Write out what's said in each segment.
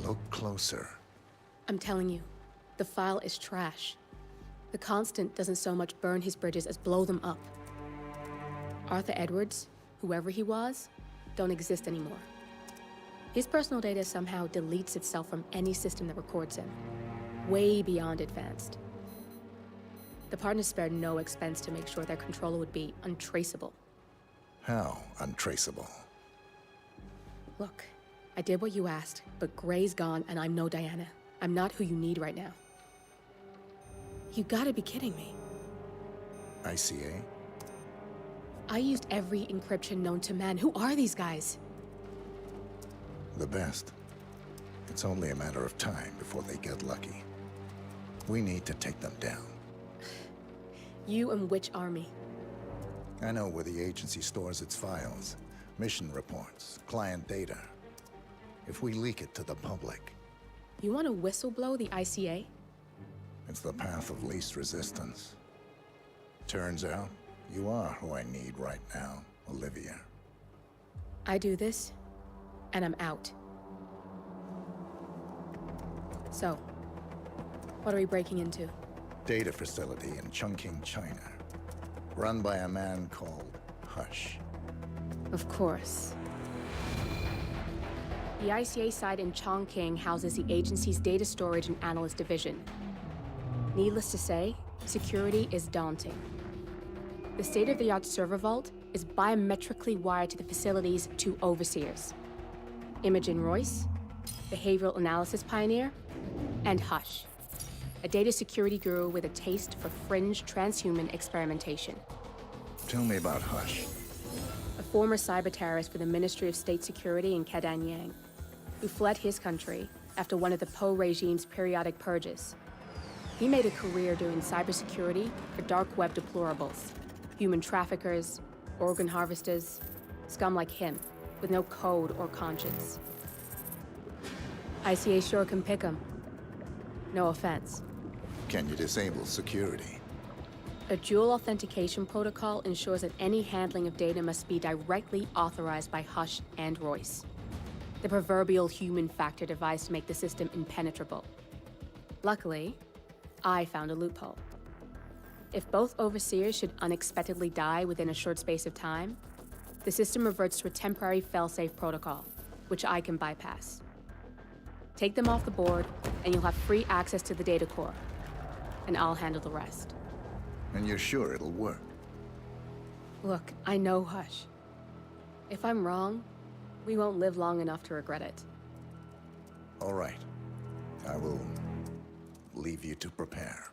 Look closer. I'm telling you, the file is trash. The Constant doesn't so much burn his bridges as blow them up. Arthur Edwards, whoever he was, don't exist anymore. His personal data somehow deletes itself from any system that records him, way beyond advanced. The partners spared no expense to make sure their controller would be untraceable. How untraceable? Look, I did what you asked, but Gray's gone and I'm no Diana. I'm not who you need right now. You gotta be kidding me. ICA? I used every encryption known to man. Who are these guys? The best. It's only a matter of time before they get lucky. We need to take them down. You and which army? I know where the agency stores its files, mission reports, client data. If we leak it to the public... You want to whistleblow the ICA? It's the path of least resistance. Turns out, you are who I need right now, Olivia. I do this, and I'm out. So, what are we breaking into? Data facility in Chongqing, China. Run by a man called Hush. Of course. The ICA site in Chongqing houses the agency's data storage and analyst division. Needless to say, security is daunting. The state-of-the-art server vault is biometrically wired to the facility's two overseers. Imogen Royce, behavioral analysis pioneer, and Hush, a data security guru with a taste for fringe transhuman experimentation. Tell me about Hush. A former cyber terrorist for the Ministry of State Security in Kedanyang, who fled his country after one of the Po regime's periodic purges. He made a career doing cybersecurity for dark web deplorables, human traffickers, organ harvesters, scum like him, with no code or conscience. ICA sure can pick 'em. No offense. Can you disable security? A dual authentication protocol ensures that any handling of data must be directly authorized by Hush and Royce. The proverbial human factor devised to make the system impenetrable. Luckily, I found a loophole. If both overseers should unexpectedly die within a short space of time, the system reverts to a temporary fail-safe protocol, which I can bypass. Take them off the board, and you'll have free access to the data core, and I'll handle the rest. And you're sure it'll work? Look, I know Hush. If I'm wrong, we won't live long enough to regret it. All right. I will leave you to prepare.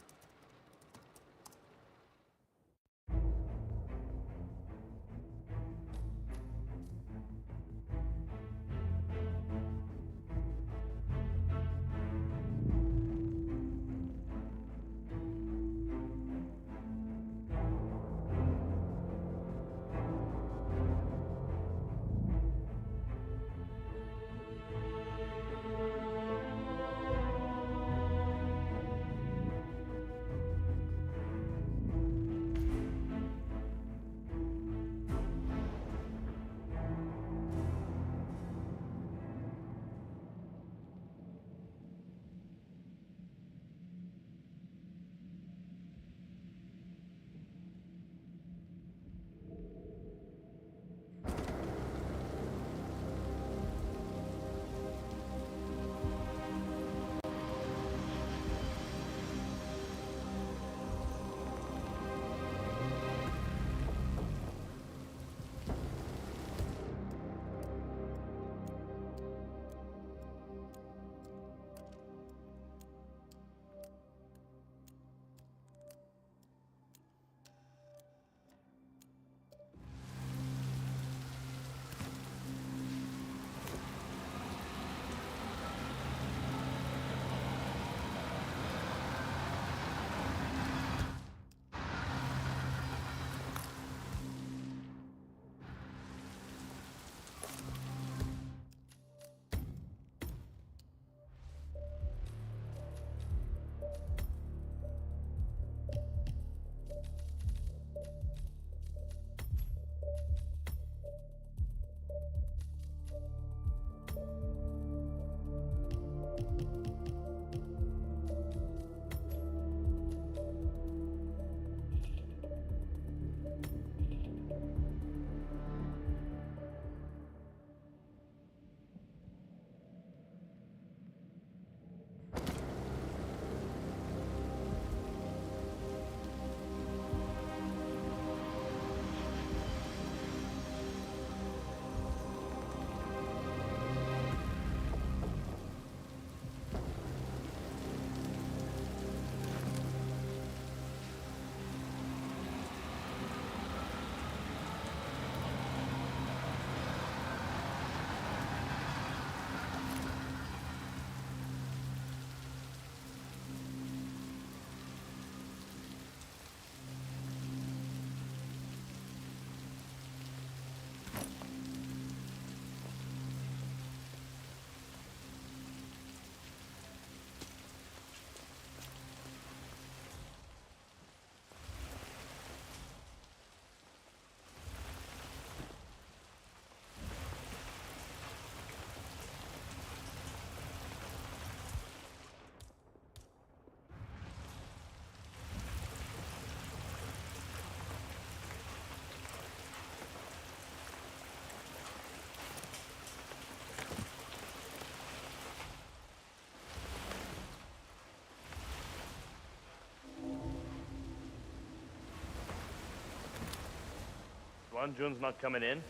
Jun's not coming in?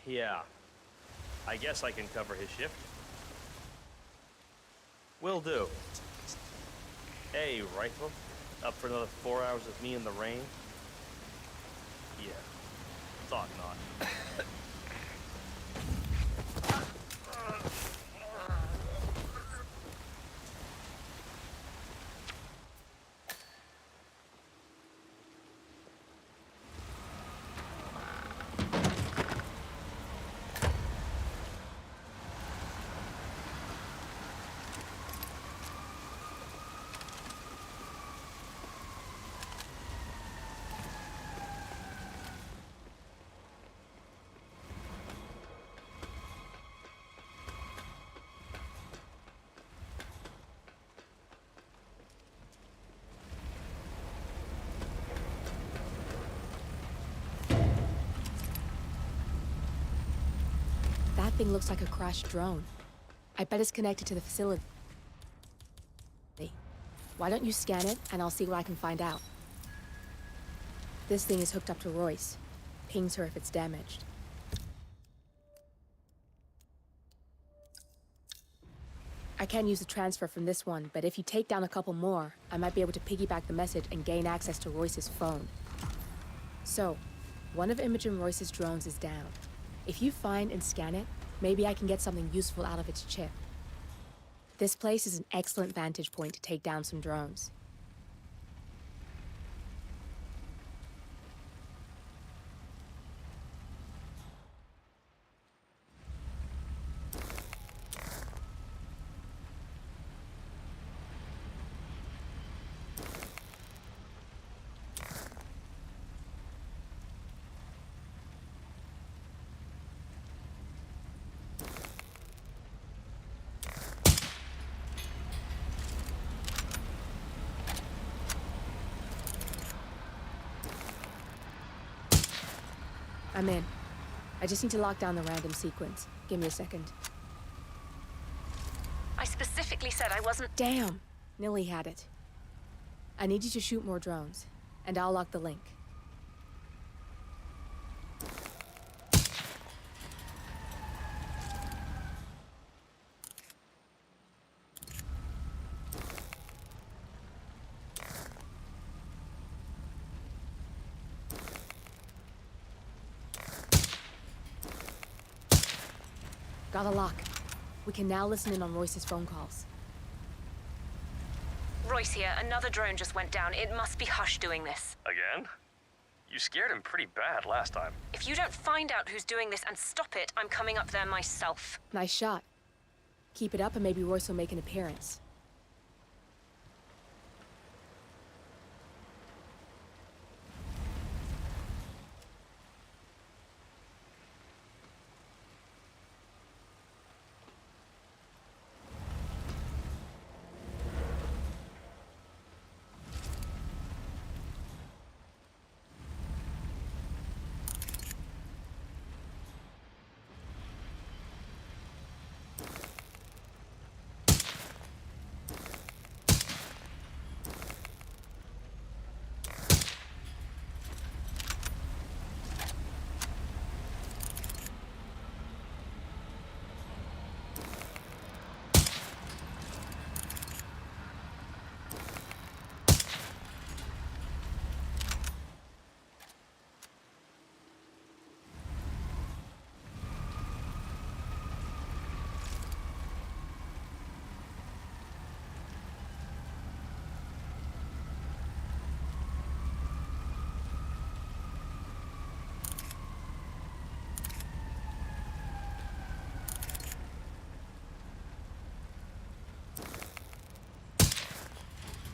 Yeah. I guess I can cover his shift. Will do. Hey, Rifle. Up for another 4 hours with me in the rain? Yeah. Thought not. That thing looks like a crashed drone. I bet it's connected to the facility. Why don't you scan it, and I'll see what I can find out. This thing is hooked up to Royce. Pings her if it's damaged. I can't use the transfer from this one, but if you take down a couple more, I might be able to piggyback the message and gain access to Royce's phone. So, one of Imogen Royce's drones is down. If you find and scan it, maybe I can get something useful out of its chip. This place is an excellent vantage point to take down some drones. I'm in. I just need to lock down the random sequence. Give me a second. I specifically said I wasn't... Damn! Nilly had it. I need you to shoot more drones, and I'll lock the link. Got a lock. We can now listen in on Royce's phone calls. Royce here, another drone just went down. It must be Hush doing this. Again? You scared him pretty bad last time. If you don't find out who's doing this and stop it, I'm coming up there myself. Nice shot. Keep it up and maybe Royce will make an appearance.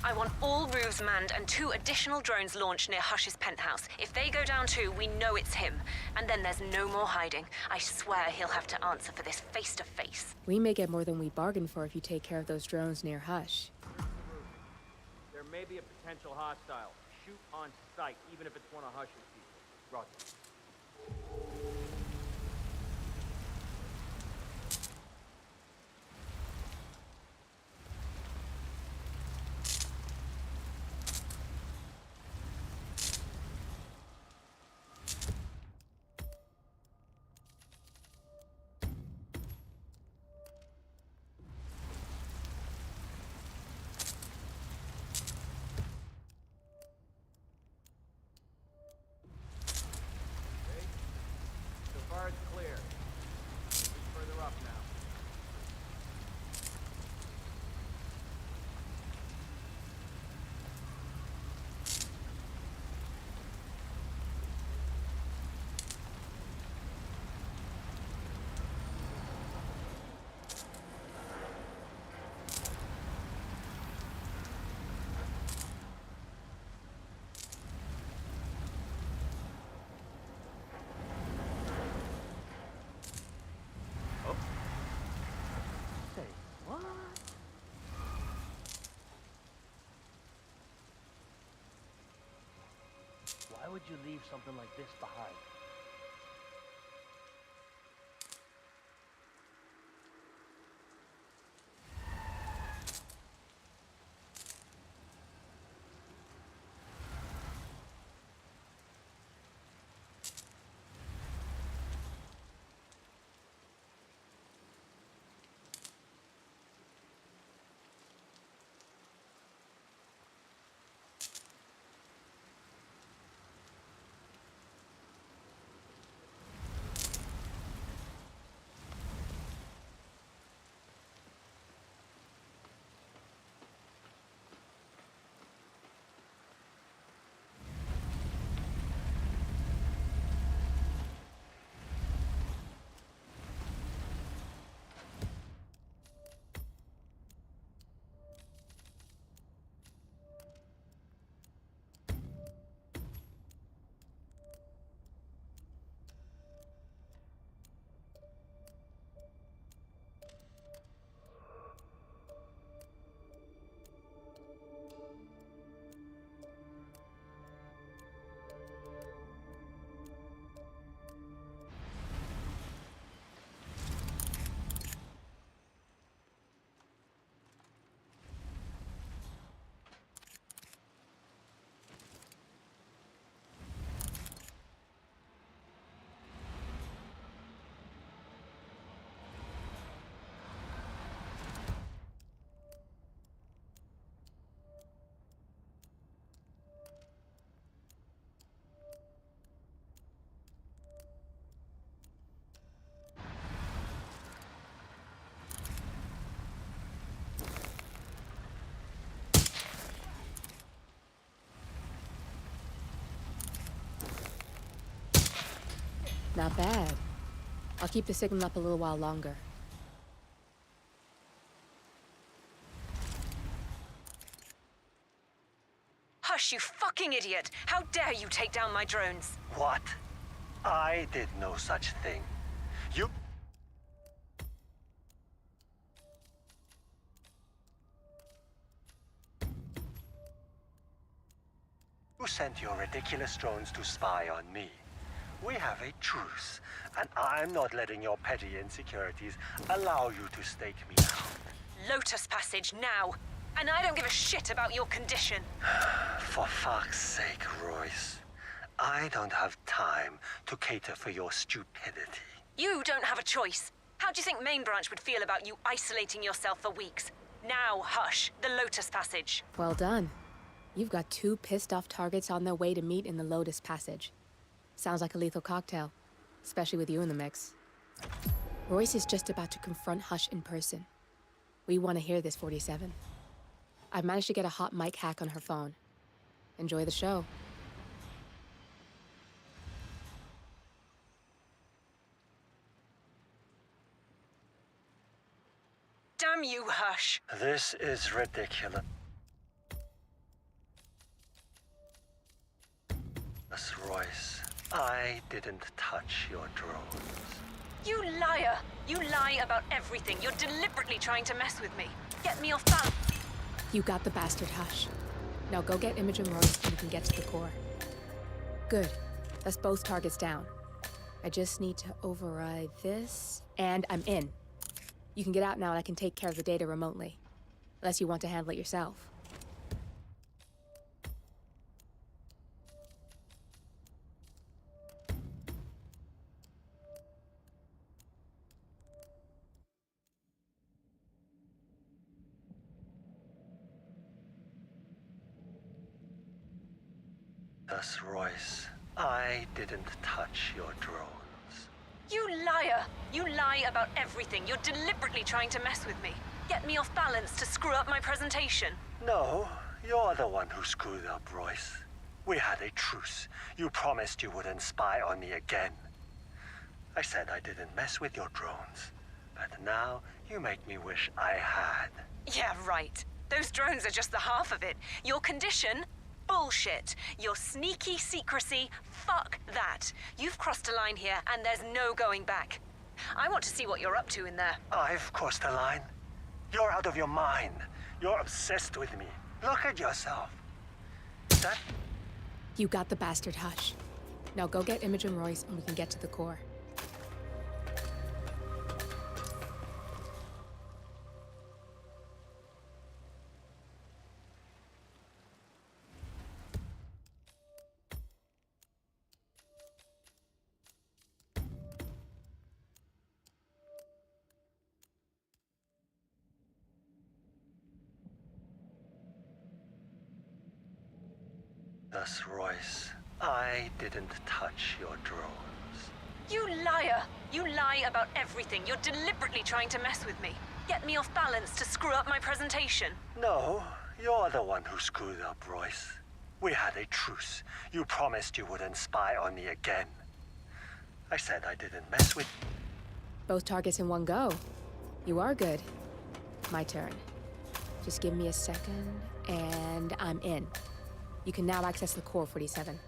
I want all roofs manned and 2 additional drones launched near Hush's penthouse. If they go down too, we know it's him. And then there's no more hiding. I swear he'll have to answer for this face to face. We may get more than we bargained for if you take care of those drones near Hush. There may be a potential hostile. Shoot on sight, even if it's one of Hush's people. Roger. Why would you leave something like this behind? Not bad. I'll keep the signal up a little while longer. Hush, you fucking idiot! How dare you take down my drones? What? I did no such thing. You... You sent your ridiculous drones to spy on me. We have a truce, and I'm not letting your petty insecurities allow you to stake me out. Lotus Passage, now! And I don't give a shit about your condition. For fuck's sake, Royce. I don't have time to cater for your stupidity. You don't have a choice. How do you think Main Branch would feel about you isolating yourself for weeks? Now, hush, the Lotus Passage. Well done. You've got two pissed-off targets on their way to meet in the Lotus Passage. Sounds like a lethal cocktail, especially with you in the mix. Royce is just about to confront Hush in person. We want to hear this, 47. I've managed to get a hot mic hack on her phone. Enjoy the show. Damn you, Hush. This is ridiculous. Royce, I didn't touch your drones. You liar! You lie about everything. You're deliberately trying to mess with me. Get me off that. You got the bastard, Hush. Now go get Imogen Royce and we can get to the core. Good. That's both targets down. I just need to override this, and I'm in. You can get out now and I can take care of the data remotely. Unless you want to handle it yourself. Thus, Royce, I didn't touch your drones. You liar! You lie about everything. You're deliberately trying to mess with me. Get me off balance to screw up my presentation. No, you're the one who screwed up, Royce. We had a truce. You promised you wouldn't spy on me again. I said I didn't mess with your drones. But now, you make me wish I had. Yeah, right. Those drones are just the half of it. Your condition? Bullshit. Your sneaky secrecy? Fuck that. You've crossed a line here, and there's no going back. I want to see what you're up to in there. I've crossed a line. You're out of your mind. You're obsessed with me. Look at yourself. That... You got the bastard, Hush. Now go get Imogen Royce and we can get to the core. Thus, Royce, I didn't touch your drones. You liar! You lie about everything. You're deliberately trying to mess with me. Get me off balance to screw up my presentation. No, you're the one who screwed up, Royce. We had a truce. You promised you wouldn't spy on me again. I said I didn't mess with... Both targets in one go. You are good. My turn. Just give me a second, and I'm in. You can now access the core, 47.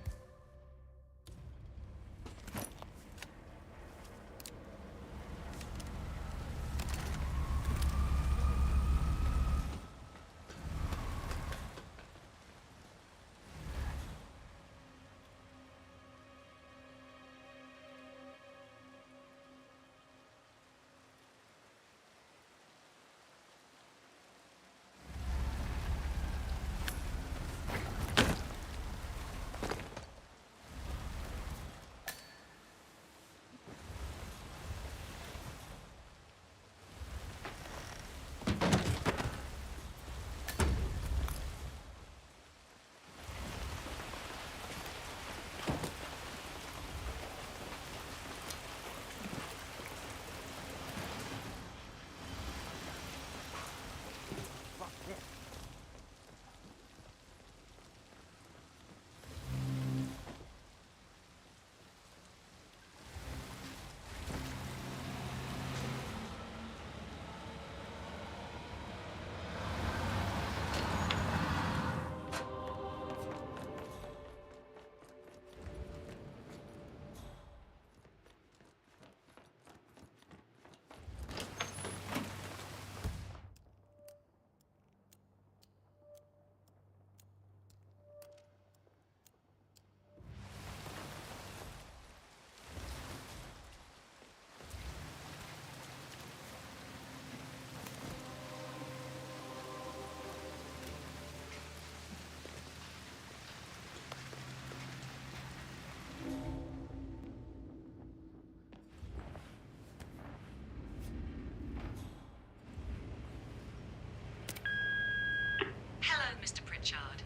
Hello, Mr. Pritchard.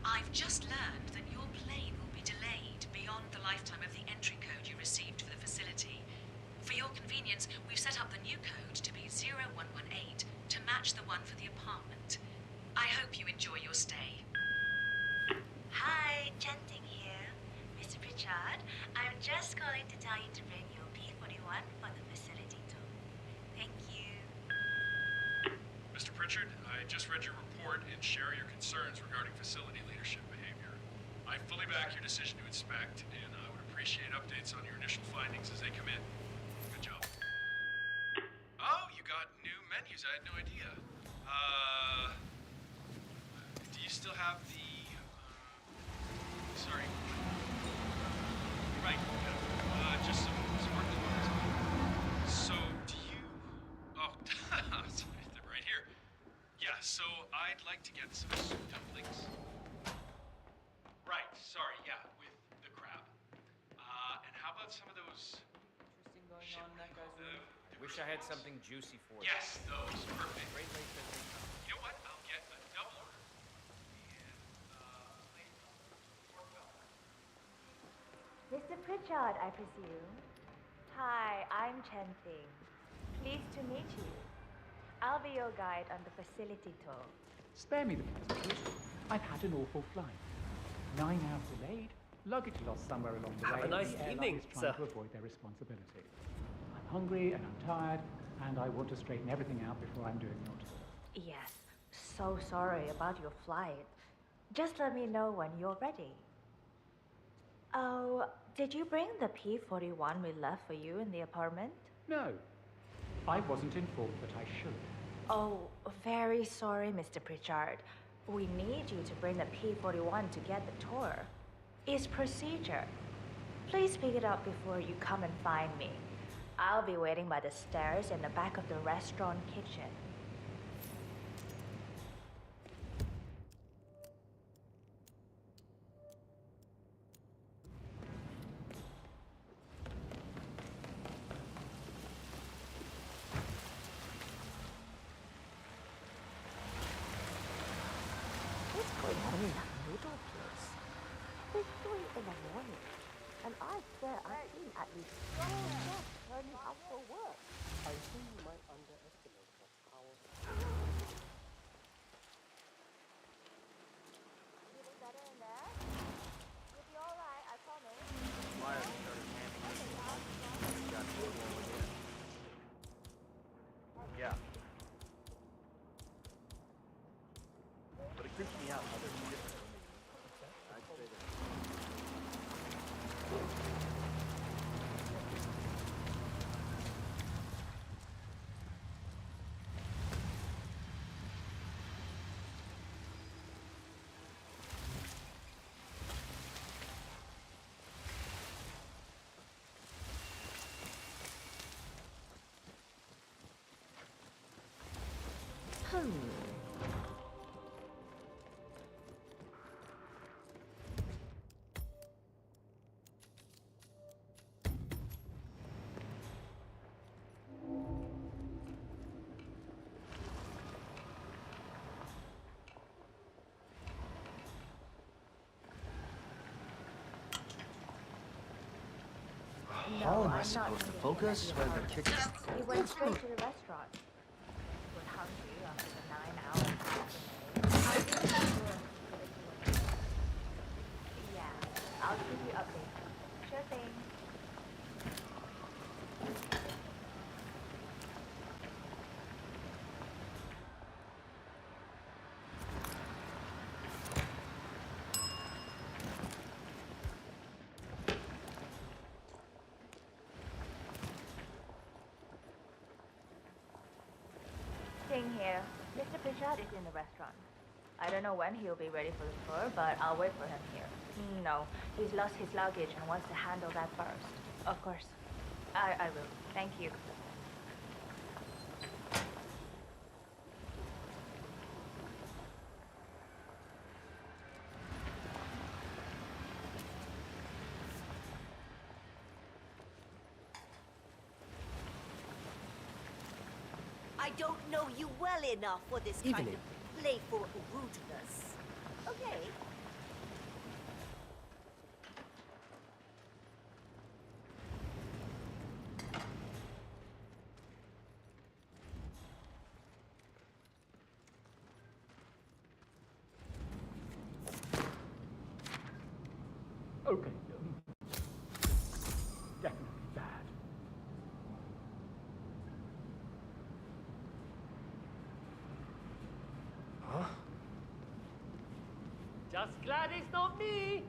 I've just learned that your plane will be delayed beyond the lifetime of the entry code you received for the facility. For your convenience, we've set up the new code to be 0118 to match the one for the apartment. I hope you enjoy your stay. Hi, Chanting here. Mr. Pritchard, I'm just calling to tell you to bring your P41 for the facility tour. Thank you. Mr. Pritchard, I just read your report and share your concerns regarding facility leadership behavior. I fully back your decision to inspect, and I would appreciate updates on your initial findings as they come in. Good job. Oh, you got new menus. I had no idea. Do you still have the... sorry. Right. Just some sparkling ones. So, do you... Oh, sorry, they're right here. Yeah, so I'd like to get some soup dumplings. Right, sorry, yeah, with the crab. And how about some of those... Interesting going on in that guy's room. Wish I had something juicy for you. Yes, those. Perfect. Great late Thursday. You know what? I'll get a double order. And, pork belly. Mr. Pritchard, I presume. Hi, I'm Chanting. Pleased to meet you. I'll be your guide on the facility tour. Spare me the pleasantries. I've had an awful flight. 9 hours delayed, luggage lost somewhere along the way. Have a nice and the airline evening, is trying sir. to avoid their responsibility. I'm hungry and I'm tired, and I want to straighten everything out before I'm doing your tour. Yes, so sorry about your flight. Just let me know when you're ready. Oh, did you bring the P41 we left for you in the apartment? No, I wasn't informed that I should. Oh, very sorry, Mr. Pritchard. We need you to bring the P41 to get the tour. It's procedure. Please pick it up before you come and find me. I'll be waiting by the stairs in the back of the restaurant kitchen. What's going on in that middle place? It's 3 in the morning, and I swear I've seen at least 12 guests turning up for work. I think you might underestimate the power. Feeling better in there? You'll be alright, I promise. Myers started handing me some got to roll again. Yeah. But it creeps me out how they're different. I'd say that. How am I supposed to focus when the kick is... He went straight to the restaurant. He was hungry after the 9 hours delay. I think that's good. Yeah, I'll keep you updated. Sure thing. Staying here. Mr. Pritchard is in the restaurant. I don't know when he'll be ready for the tour, but I'll wait for him here. No, he's lost his luggage and wants to handle that first. Of course. I will. Thank you. I don't know you well enough for this kind of playful rudeness. Okay. Okay. Definitely bad. Huh? Just glad it's not me!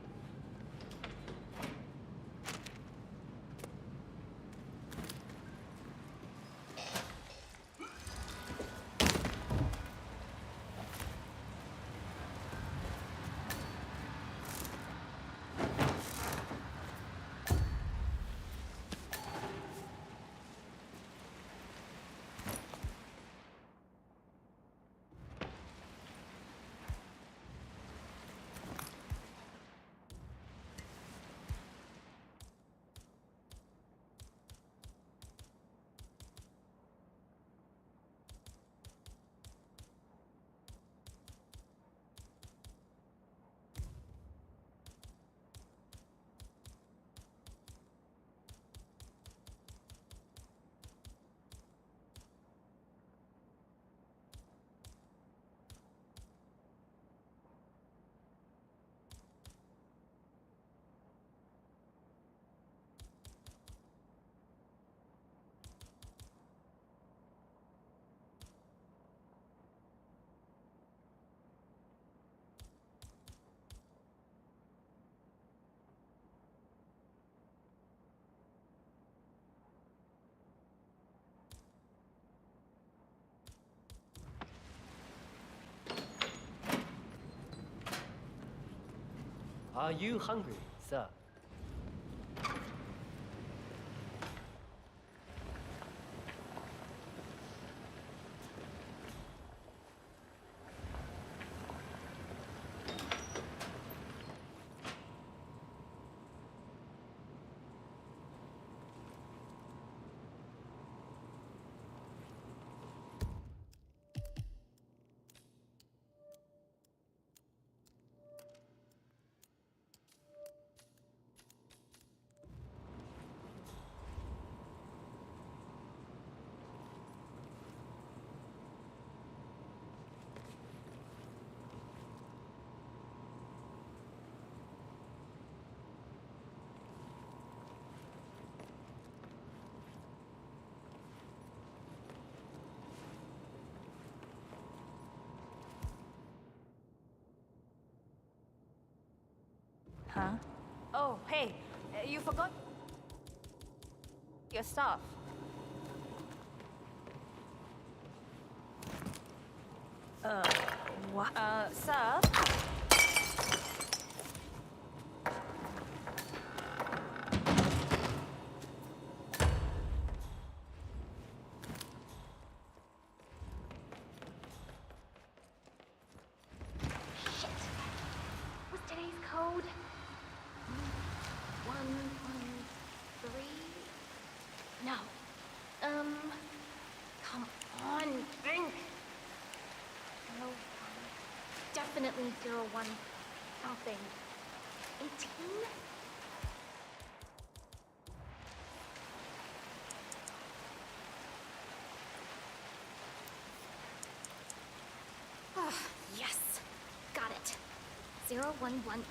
Are you hungry, sir? Huh? Oh, hey, you forgot your stuff. What? Sir? Shit! What's today's code? 113? No. Come on, think! No, definitely 01 something. 18? Ah, yes! Got it. 0118.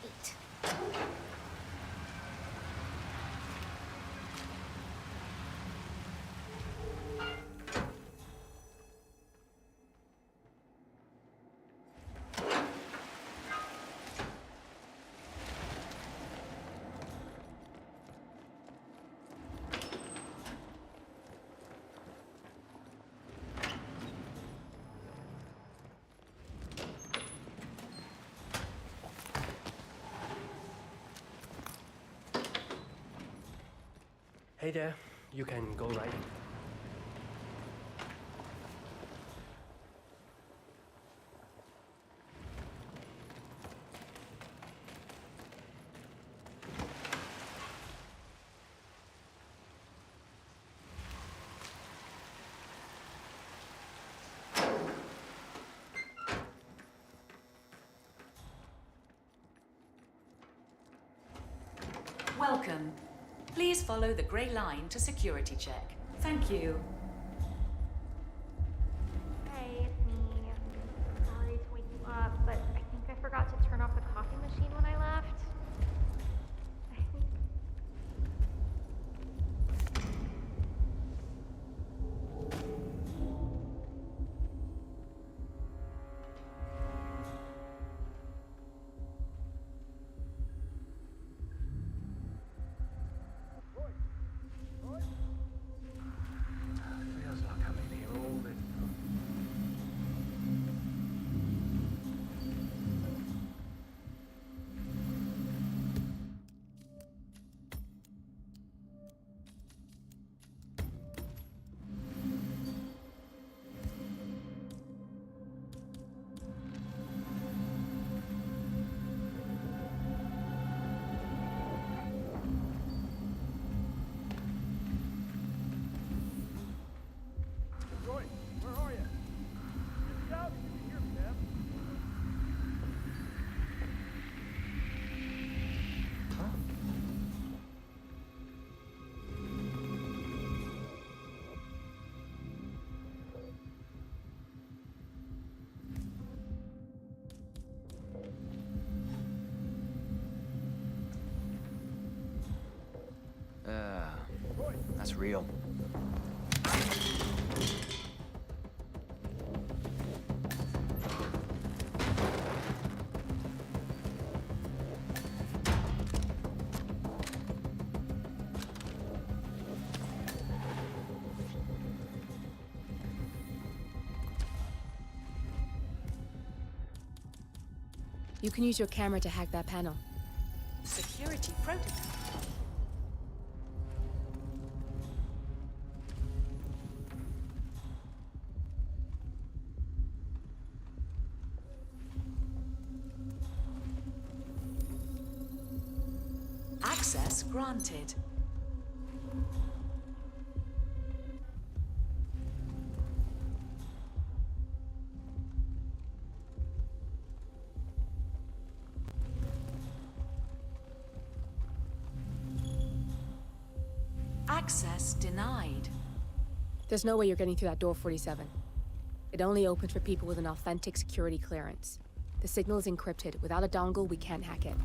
Hey there, you can go right in. Welcome. Please follow the grey line to security check. Thank you. Hey, it's me. Sorry to wake you up, but I think I forgot to turn off the coffee machine when I left. Feels like I'm in here all this time. Roy, where are you? Get me out! You can hear me, man. That's real. You can use your camera to hack that panel. security protocol. Access granted. Access denied. There's no way you're getting through that door 47. It only opens for people with an authentic security clearance. The signal is encrypted. Without a dongle, we can't hack it.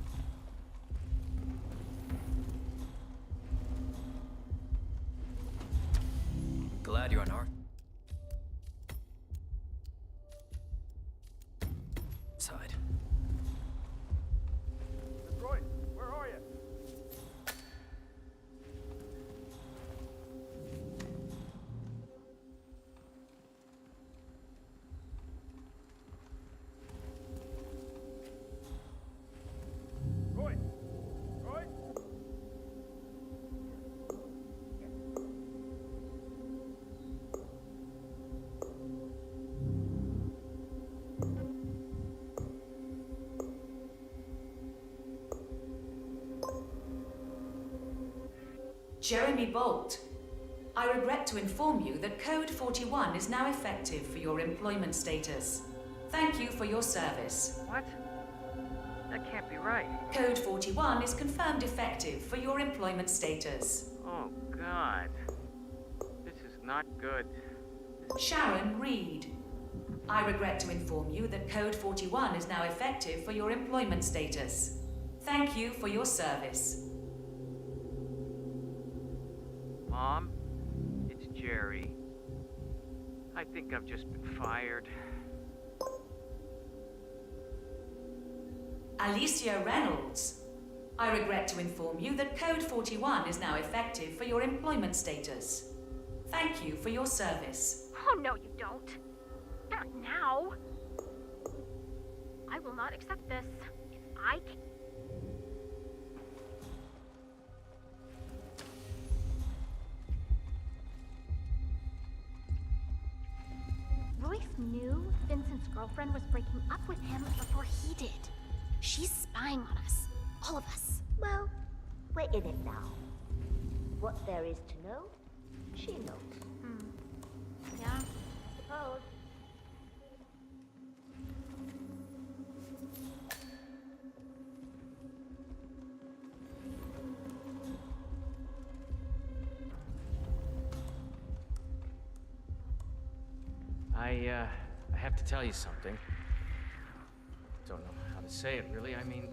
Glad you're on our side. Roy, where are you? Roy! Roy! Jeremy Bolt, I regret to inform you that Code 41 is now effective for your employment status. Thank you for your service. What? That can't be right. Code 41 is confirmed effective for your employment status. Oh, God. This is not good. Sharon Reed, I regret to inform you that Code 41 is now effective for your employment status. Thank you for your service. Mom, it's Jerry. I think I've just been fired. Alicia Reynolds, I regret to inform you that Code 41 is now effective for your employment status. Thank you for your service. Oh, no, you don't. Not now. I will not accept this. If I can... Royce knew Vincent's girlfriend was breaking up with him before he did. She's spying on us. All of us. Well, we're in it now. What there is to know, she knows. Yeah. Suppose. I have to tell you something. Don't know how to say it, really. I mean...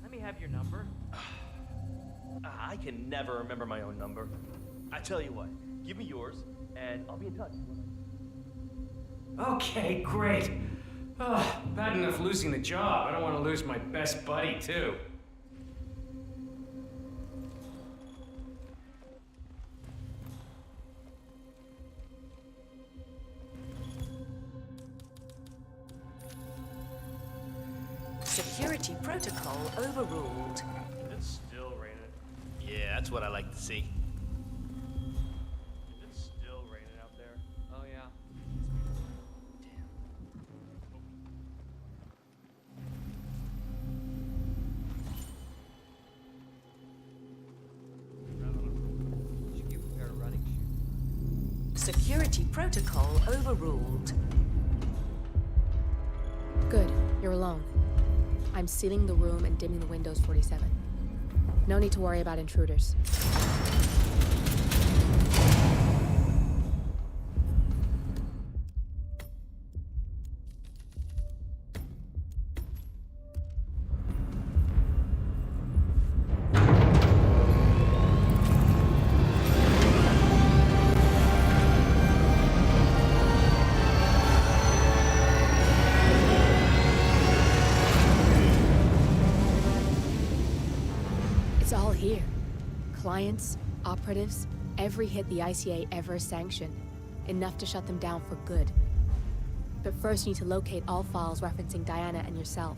Let me have your number. I can never remember my own number. I tell you what, give me yours, and I'll be in touch. Okay, great. Oh, bad enough losing the job. I don't want to lose my best buddy, too. Security protocol overruled. It's still raining. Yeah, that's what I like to see. It's still raining out there. Oh, yeah. Should give a pair of running shoes. Security protocol overruled. Good, you're alone. I'm sealing the room and dimming the windows 47. No need to worry about intruders. Clients, operatives, every hit the ICA ever sanctioned. Enough to shut them down for good. But first you need to locate all files referencing Diana and yourself.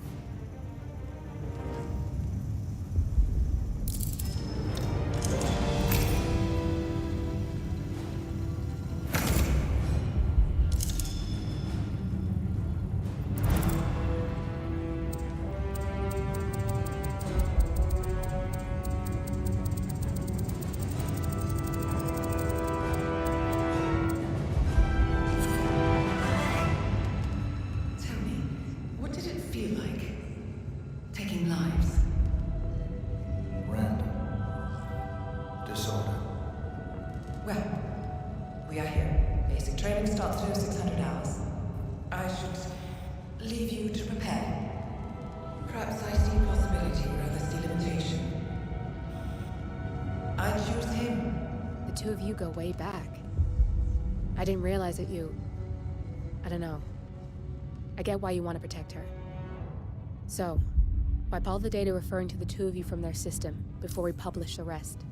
Tell me, what did it feel like? Taking lives? Random. Disorder. Well, we are here. Basic training starts at 0600 hours. I should leave you to prepare. Perhaps I see possibility where others see limitation. I choose him. The two of you go way back. I didn't realize that you... I don't know. I get why you want to protect her. So, wipe all the data referring to the two of you from their system before we publish the rest.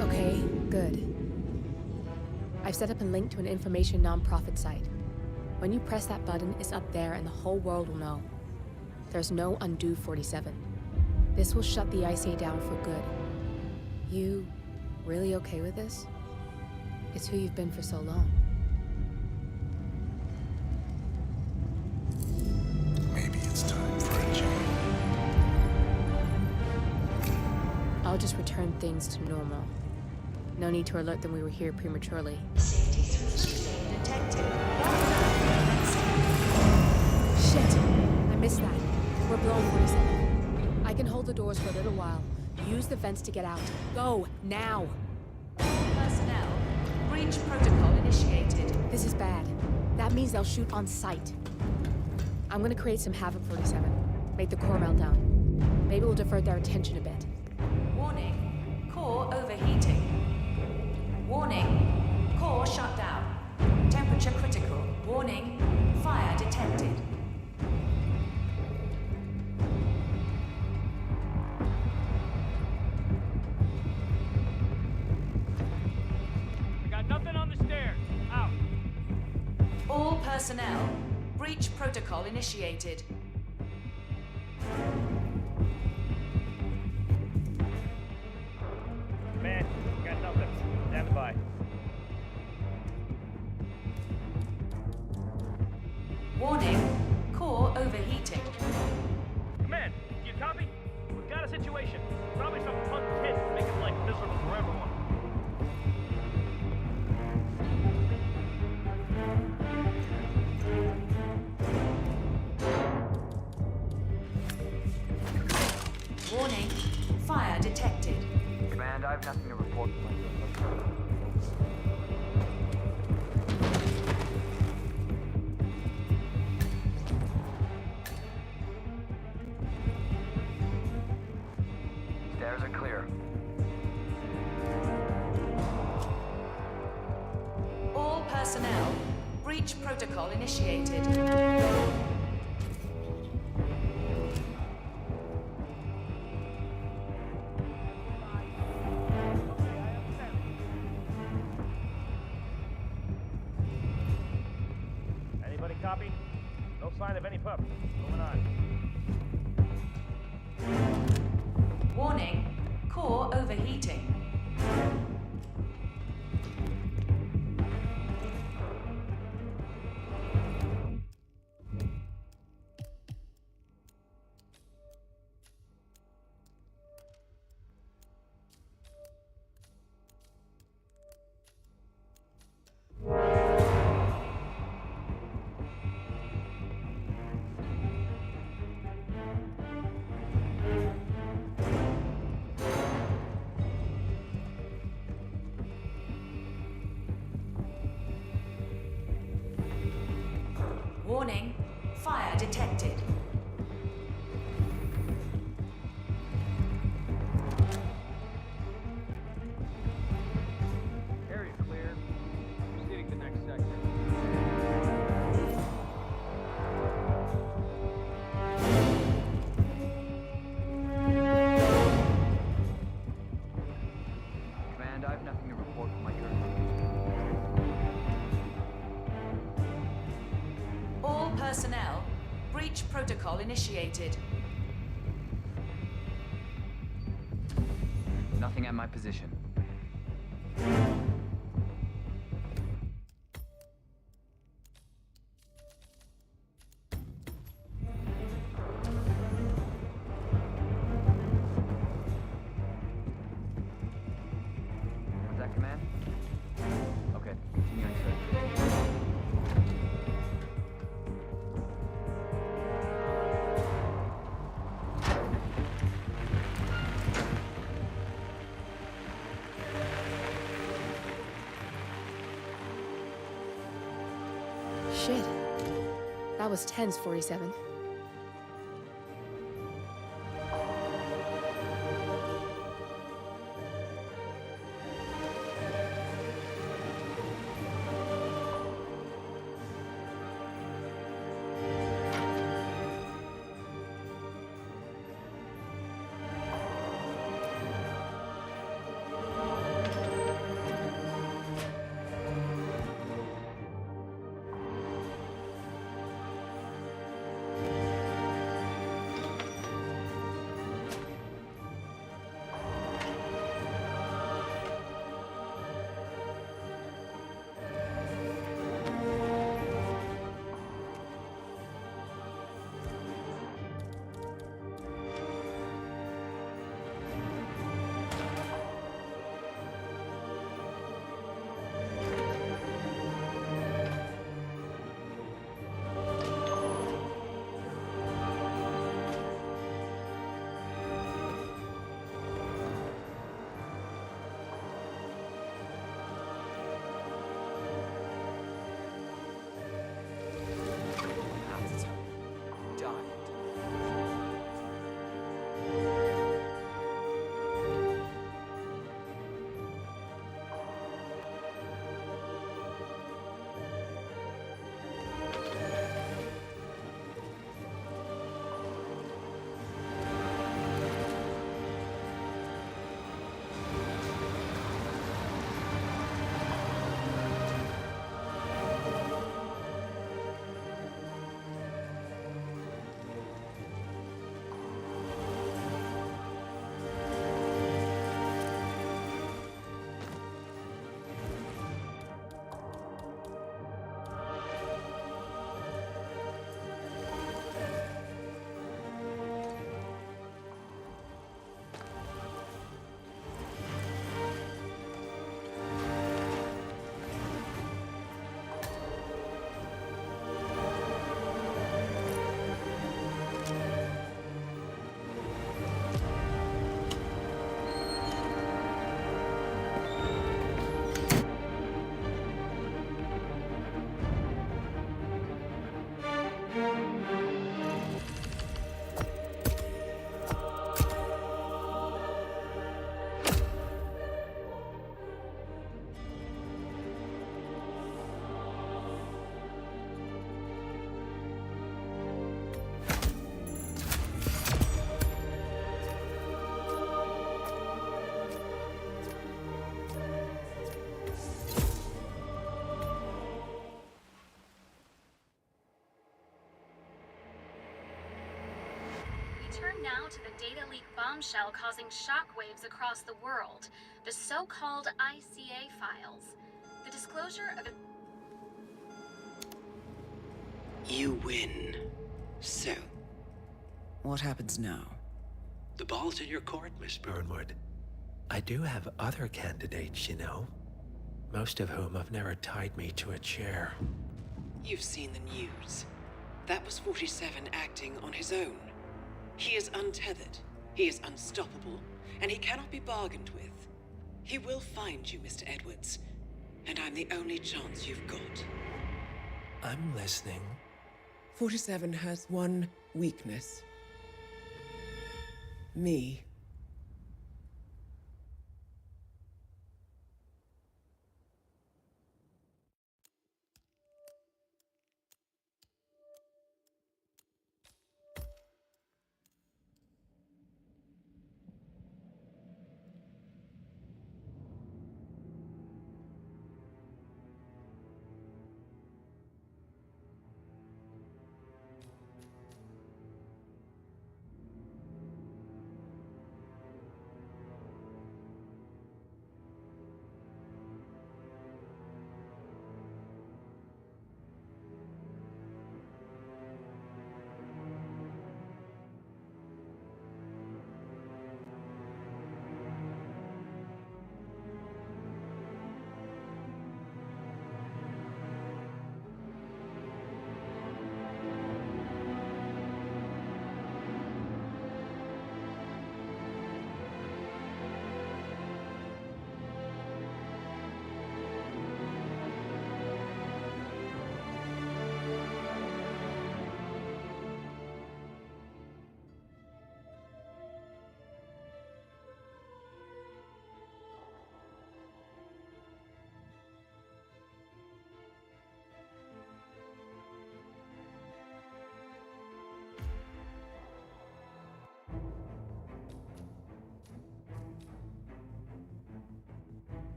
Okay, good. I've set up a link to an information nonprofit site. When you press that button, it's up there and the whole world will know. There's no undo 47. This will shut the ICA down for good. You really okay with this? It's who you've been for so long. Maybe it's time for a change. I'll just return things to normal. No need to alert them we were here prematurely. Detected. Shit! I missed that. We're blown 47. I can hold the doors for a little while. Use the vents to get out. Go, now! Personnel, breach protocol initiated. This is bad. That means they'll shoot on sight. I'm gonna create some havoc 47. Make the core melt down. Maybe we'll divert their attention a bit. Warning, core overheating. Warning, core shut down. Temperature critical. Warning, fire detected. I got nothing on the stairs. Out. All personnel, breach protocol initiated. Man, got nothing. Stand by. Warning, core overheating. Command, do you copy? We've got a situation. Probably some punk kid making life miserable for everyone. Warning, fire detected. Command, I have nothing to report. Stairs are clear. All personnel, breach protocol initiated. Anybody copy? No sign of any pup. Moving on. Warning, core overheating. Warning, fire detected. Area clear. personnel. Breach protocol initiated. Nothing at my position. Was that command? Okay, continuing search. Shit. That was tense, 47. Turn now to the data leak bombshell causing shockwaves across the world, the so-called ICA files. The disclosure of... You win. So, what happens now? The ball's in your court, Miss Burnwood. I do have other candidates, you know. Most of whom have never tied me to a chair. You've seen the news. That was 47 acting on his own. He is untethered, he is unstoppable, and he cannot be bargained with. He will find you, Mr. Edwards, and I'm the only chance you've got. I'm listening. 47 has one weakness. Me.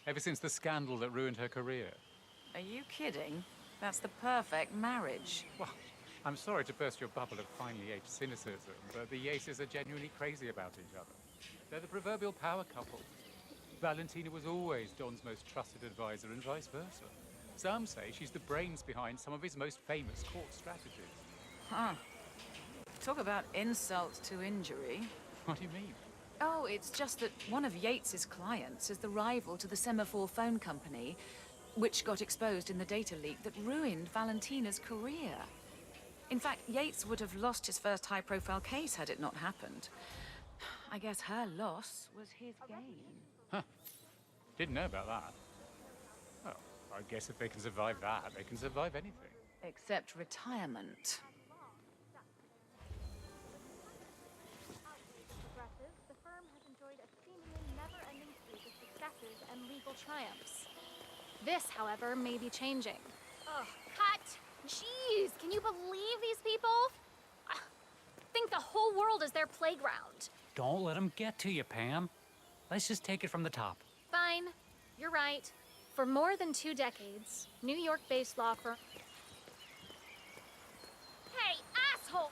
Ever since the scandal that ruined her career. Are you kidding? That's the perfect marriage. Well, I'm sorry to burst your bubble of finely aged cynicism, but the Yaces are genuinely crazy about each other. They're the proverbial power couple. Valentina was always Don's most trusted advisor and vice versa. Some say she's the brains behind some of his most famous court strategies. Huh. Talk about insult to injury. What do you mean? Oh, it's just that one of Yates's clients is the rival to the Semaphore phone company, which got exposed in the data leak that ruined Valentina's career. In fact, Yates would have lost his first high-profile case had it not happened. I guess her loss was his gain. Huh. Didn't know about that. Well, I guess if they can survive that, they can survive anything. Except retirement. The firm has enjoyed a seemingly never-ending streak of successes and legal triumphs. This, however, may be changing. Ugh, cut! Jeez, can you believe these people? Think the whole world is their playground. Don't let them get to you, Pam. Let's just take it from the top. Fine, you're right. For more than 2 decades, New York-based law firm... Hey, asshole!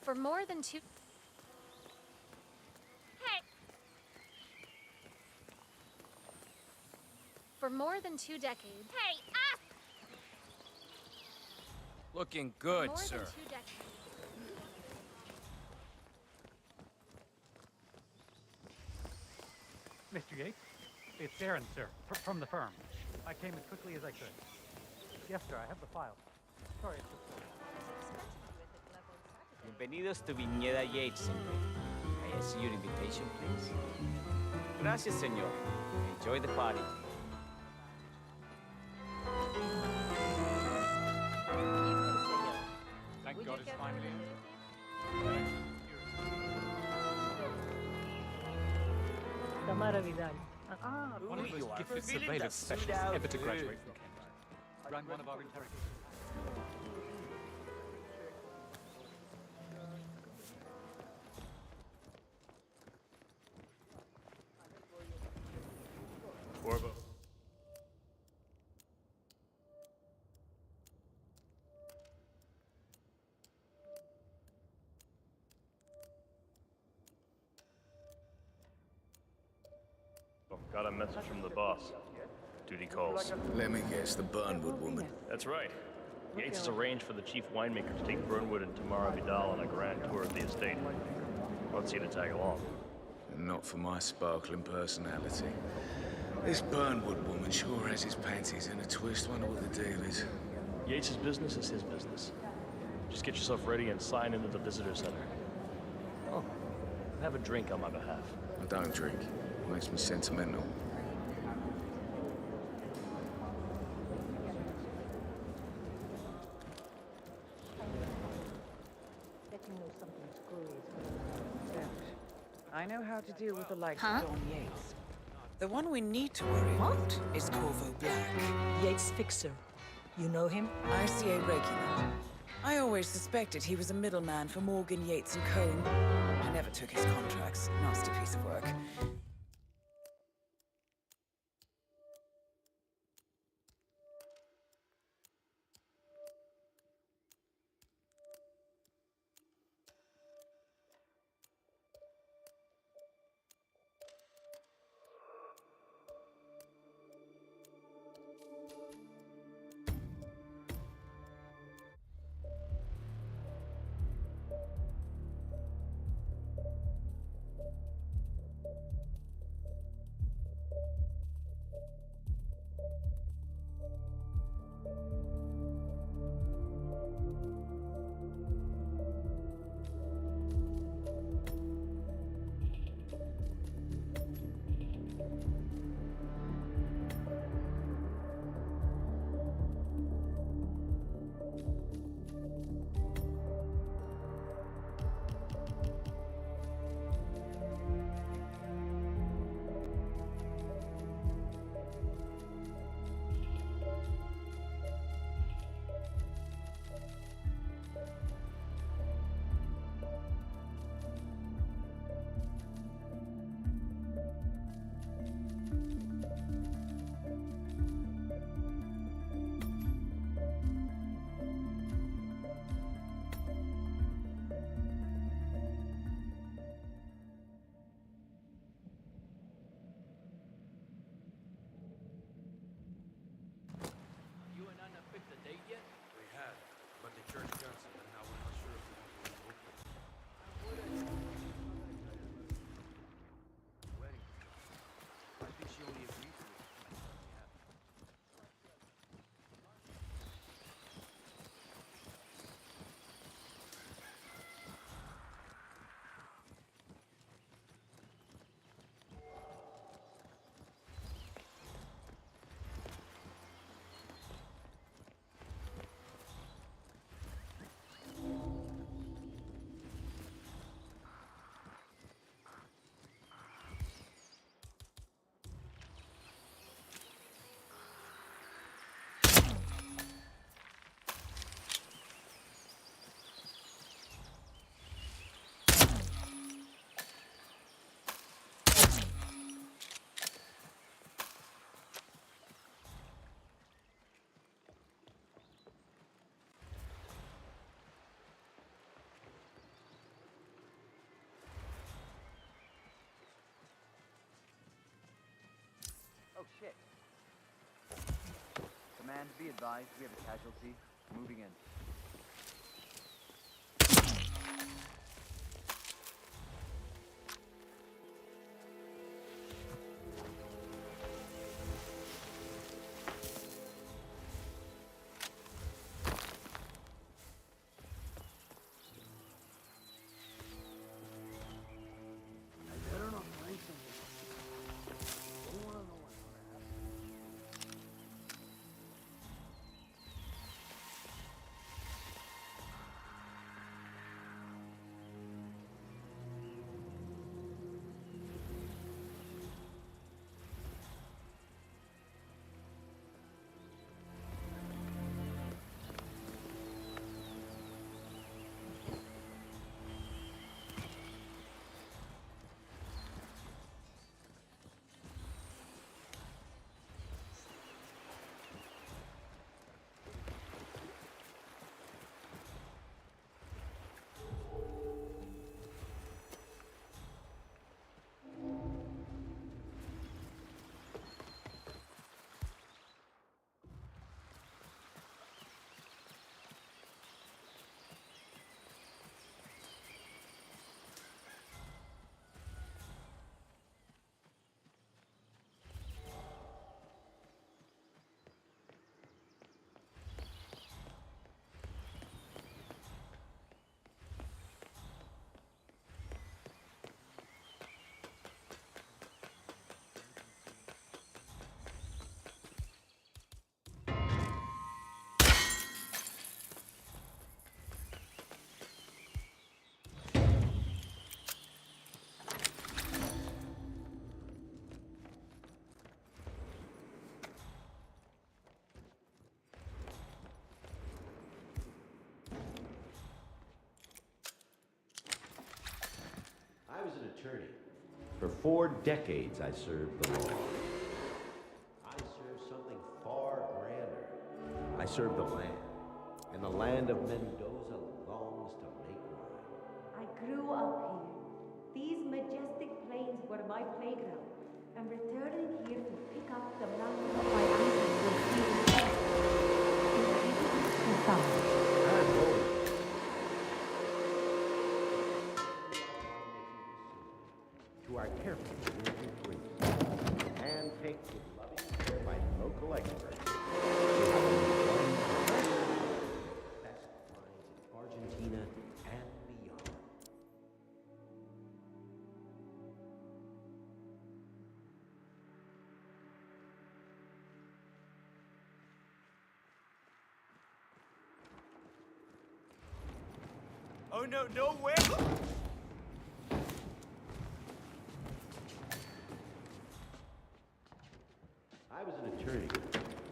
For more than 2... Hey! For more than 2 decades... Hey, ass! Looking good, more sir. Than 2 decades. Mr. Yates, it's Aaron, sir, from the firm. I came as quickly as I could. Yes, sir, I have the file. Sorry, it's Bienvenidos to Viñeda Yates, señor. May I see your invitation, please? Gracias, señor. Enjoy the party. Thank God it's finally Tamara Vidal. one of the most gifted surveillance specialists ever to graduate from Cambridge. Ran one of our interrogators. Corvo. Got a message from the boss. Duty calls. Let me guess, the Burnwood woman. That's right. Yates has arranged for the chief winemaker to take Burnwood and Tamara Vidal on a grand tour of the estate. Wants you to tag along. And not for my sparkling personality. This Burnwood woman sure has his panties in a twist. Wonder what the deal is. Yates' business is his business. Just get yourself ready and sign into the visitor center. Oh, have a drink on my behalf. I don't drink. It makes me sentimental. I know how to deal with the likes of Don Yates. The one we need to worry about is Corvo Black. Yates' fixer. You know him? RCA regular. I always suspected he was a middleman for Morgan, Yates and Cohn. I never took his contracts. Nasty piece of work. Oh shit. Command, be advised, we have a casualty. Moving in. For 4 decades, I served the law. I serve something far grander. I serve the land. And the land of Mendoza longs to make wine. I grew up here. These majestic plains were my playground. And returning here to pick up the mountain of my ancestors feels to our careful nurtured grapes, handpicked with loving care by local experts. We have only one best wines in Argentina and beyond. Oh no, no way! I was an attorney.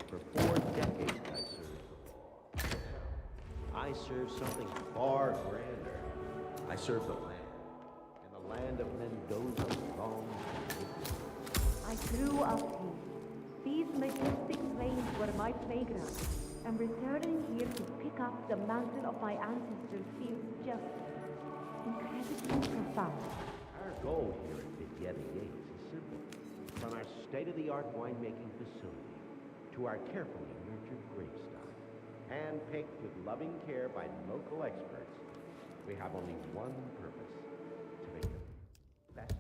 For 4 decades, I served the law. I serve something far grander. I serve the land. And the land of Mendoza longs to make wine. I grew up here. These majestic plains were my playground. And returning here to pick up the mountain of my ancestors feels just incredibly profound. Our goal here at Vidietta Yates is simple. From our state-of-the-art winemaking facility to our carefully nurtured grape stock, handpicked with loving care by local experts, we have only one purpose: to make the best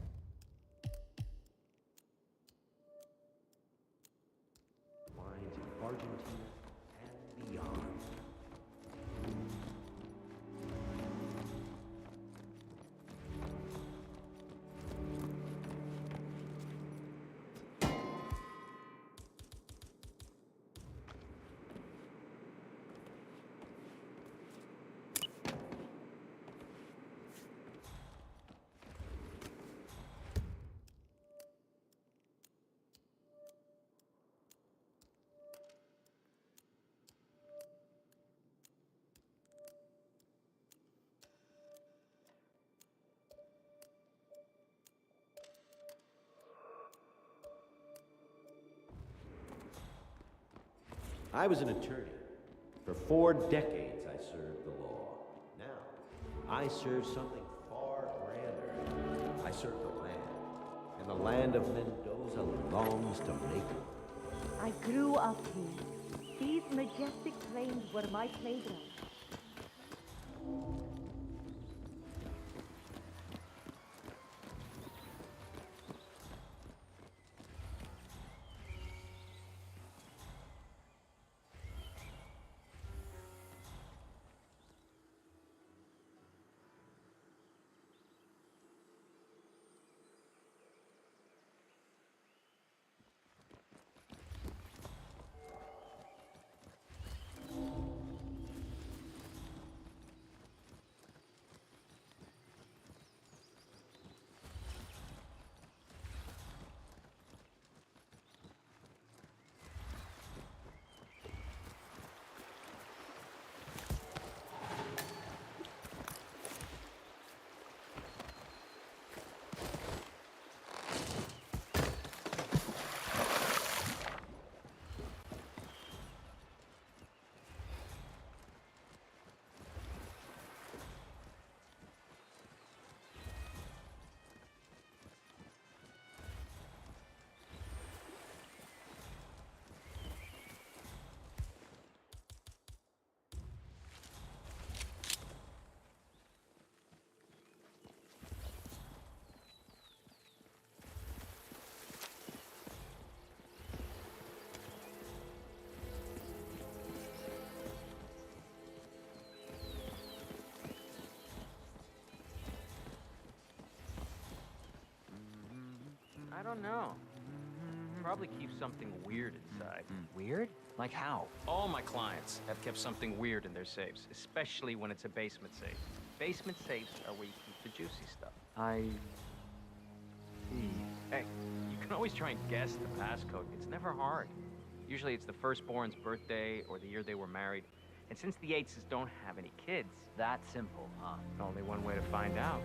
wines in Argentina and beyond. I was an attorney. For 4 decades, I served the law. Now, I serve something far grander. I serve the land. And the land of Mendoza longs to make it. I grew up here. These majestic plains were my playground. I don't know. Probably keep something weird inside. Weird? Like how? All my clients have kept something weird in their safes, especially when it's a basement safe. Basement safes are where you keep the juicy stuff. I see. Hey, you can always try and guess the passcode. It's never hard. Usually it's the firstborn's birthday or the year they were married. And since the Yateses don't have any kids... That simple, huh? Only one way to find out.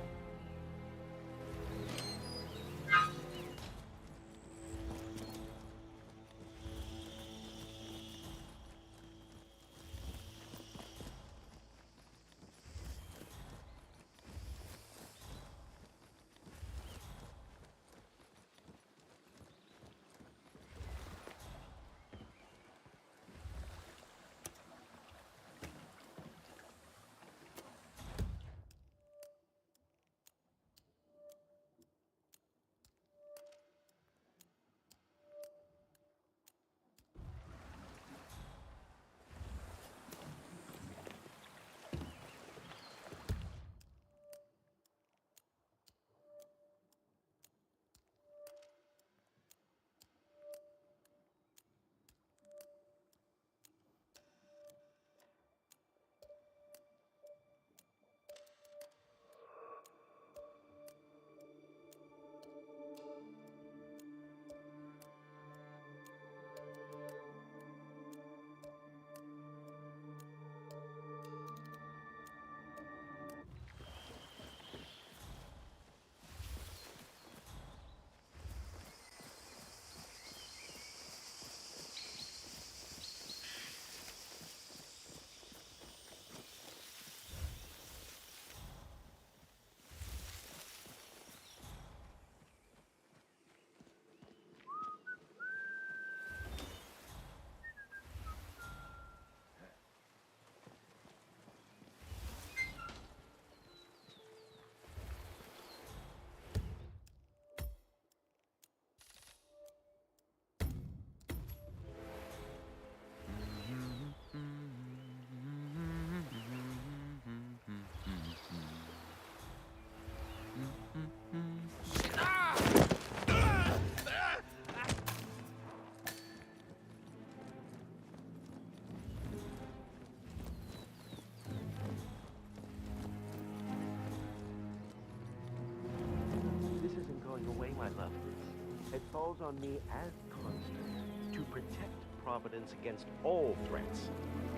falls on me as constant to protect Providence against all threats,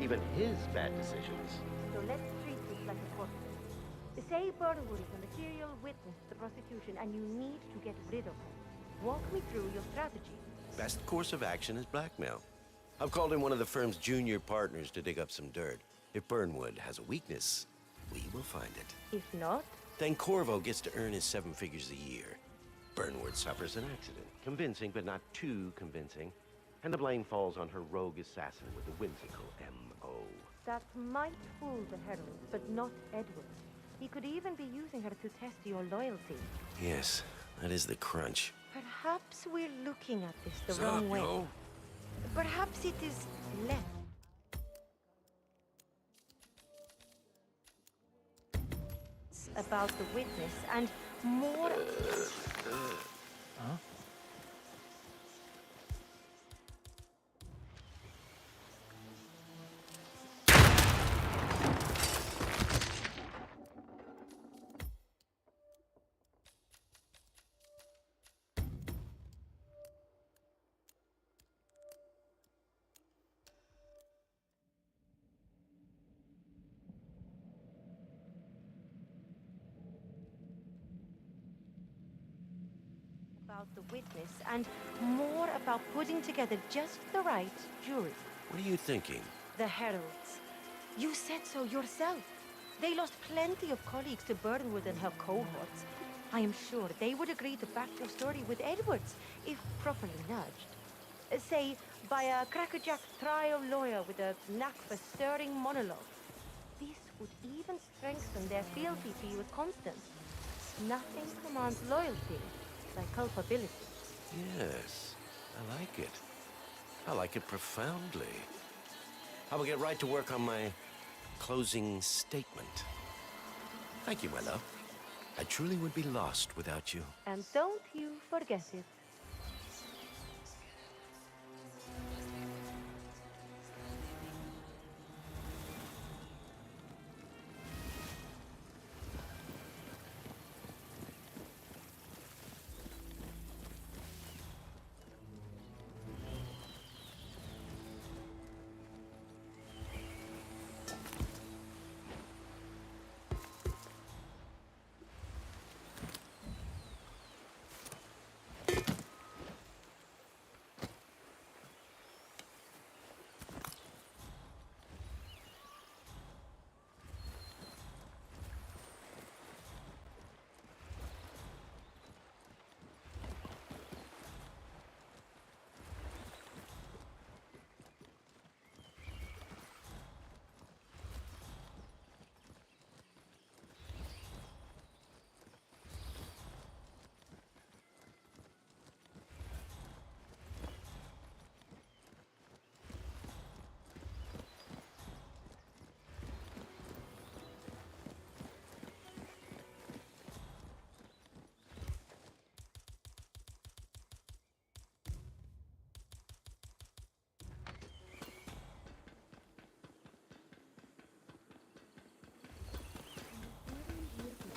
even his bad decisions. So let's treat this like a court case. Say Burnwood is a material witness to the prosecution and you need to get rid of her. Walk me through your strategy. Best course of action is blackmail. I've called in one of the firm's junior partners to dig up some dirt. If Burnwood has a weakness, we will find it. If not, then Corvo gets to earn his 7 figures a year. Burnwood suffers an accident. Convincing, but not too convincing. And the blame falls on her rogue assassin with a whimsical M.O. that might fool the Herald, but not Edward. He could even be using her to test your loyalty. Yes, that is the crunch. Perhaps we're looking at this the Sup, wrong way. yo? Perhaps it is less about the witness and more... Huh? about the witness and more about putting together just the right jury. What are you thinking? The Heralds. You said so yourself. They lost plenty of colleagues to Burnwood and her cohorts. I am sure they would agree to back your story with Edwards, if properly nudged. Say, by a crackerjack trial lawyer with a knack for stirring monologue. This would even strengthen their fealty to you as Constance. Nothing commands loyalty like culpability. Yes, I like it. I like it profoundly. I will get right to work on my closing statement. Thank you, my love. I truly would be lost without you. And don't you forget it.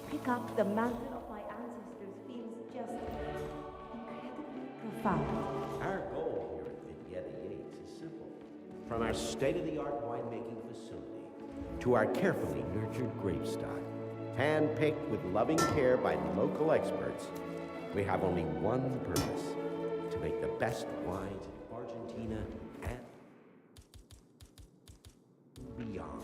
Pick up the mantle of my ancestors feels just incredibly profound. Our goal here at Vignetta Yates is simple. From our state-of-the-art winemaking facility to our carefully nurtured grape stock, hand-picked with loving care by local experts, we have only one purpose: to make the best wines in Argentina and beyond.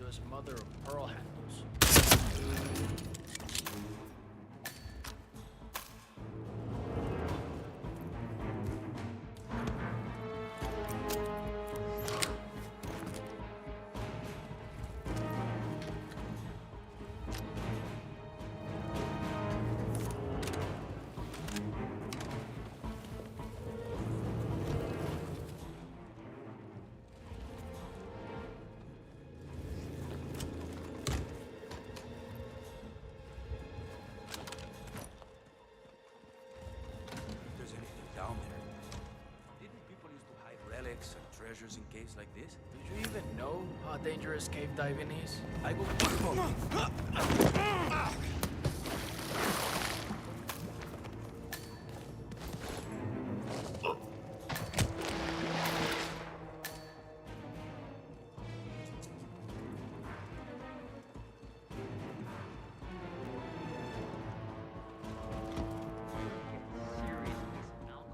to his mother of pearl handles. Relics and treasures in caves like this? Did you even know how dangerous cave diving is? I go.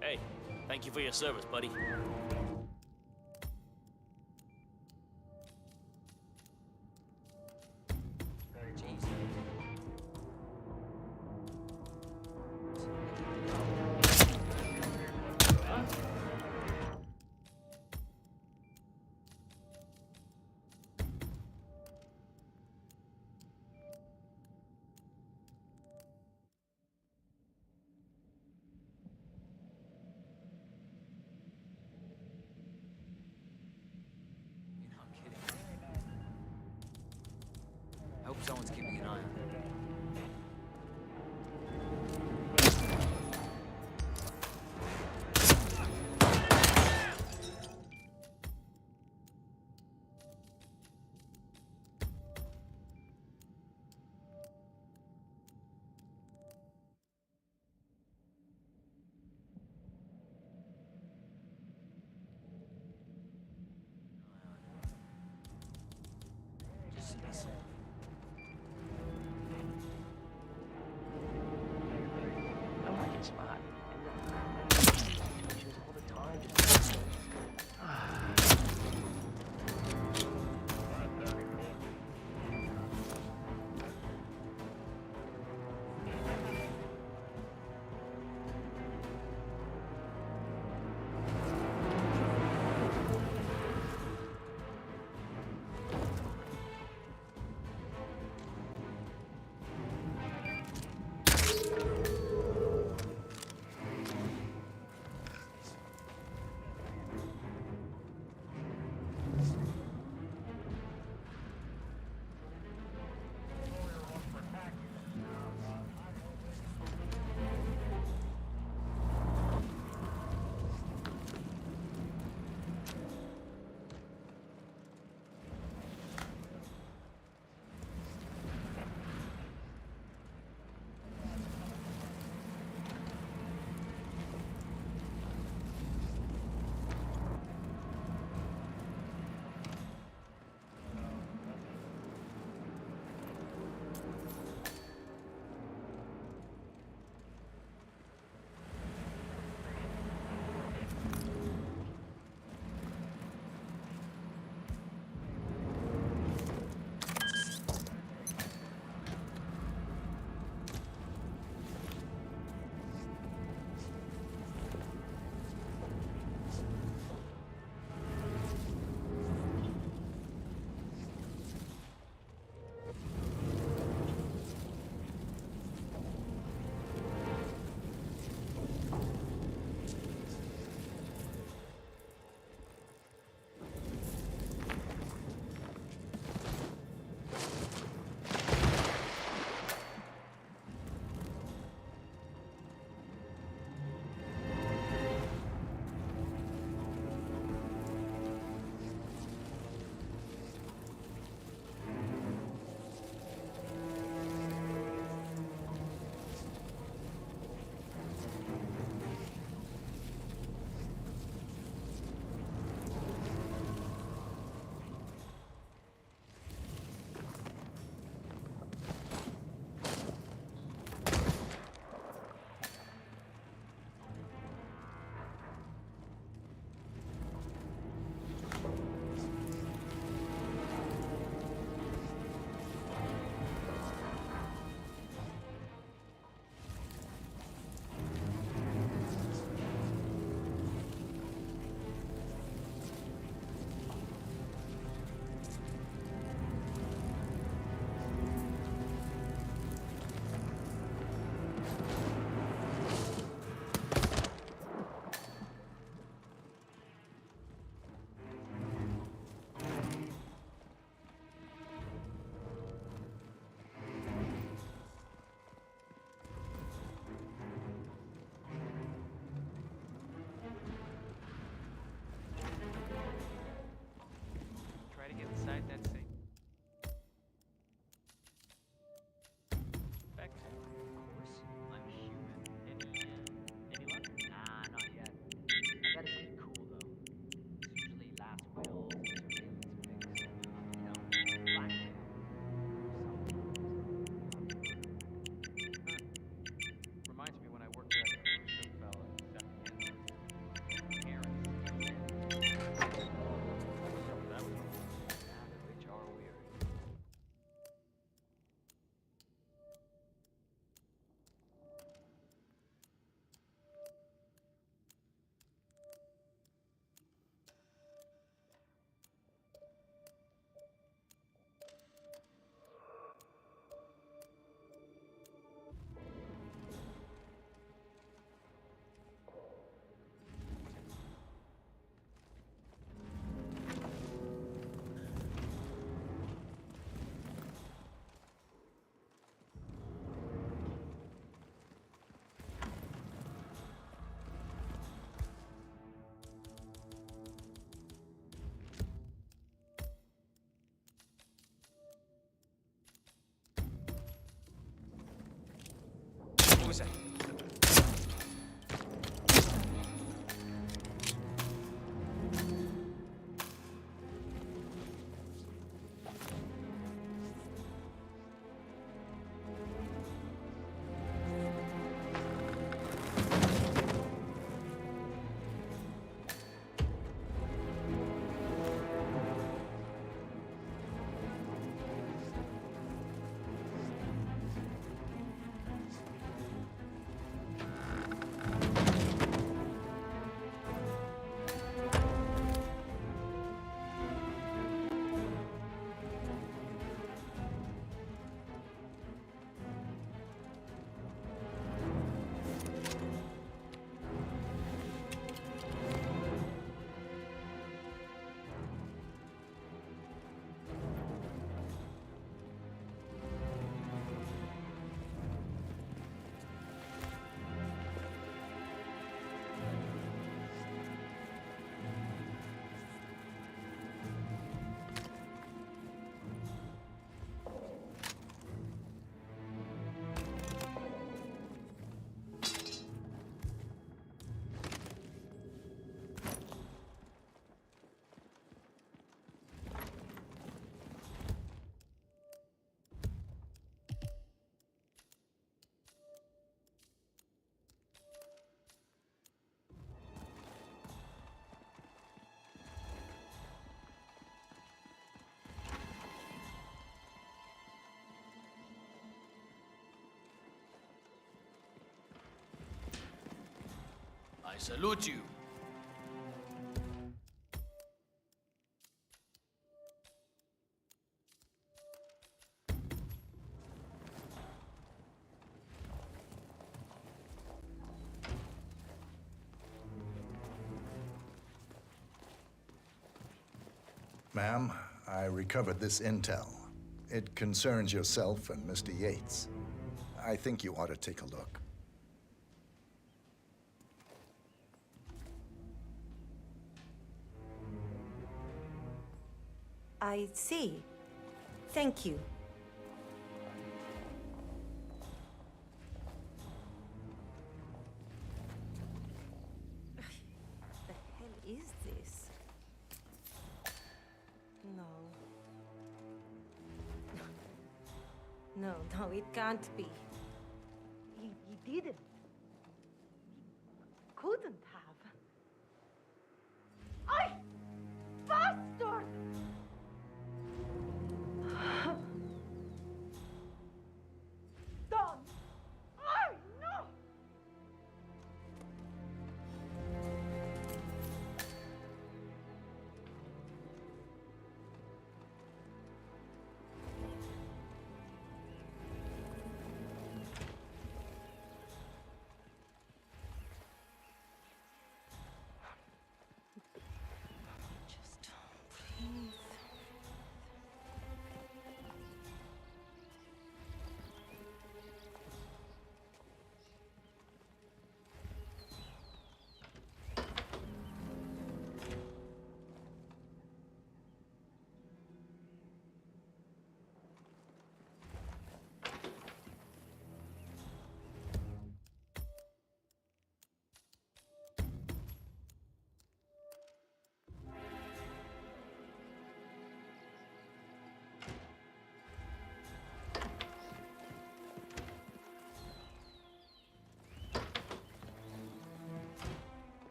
Hey, thank you for your service, buddy. a sec. I salute you. Ma'am, I recovered this intel. It concerns yourself and Mr. Yates. I think you ought to take a look. I see. Thank you. The hell is this? No. No, it can't be. He didn't. He couldn't have. I bastard! Don! I know! Just breathe.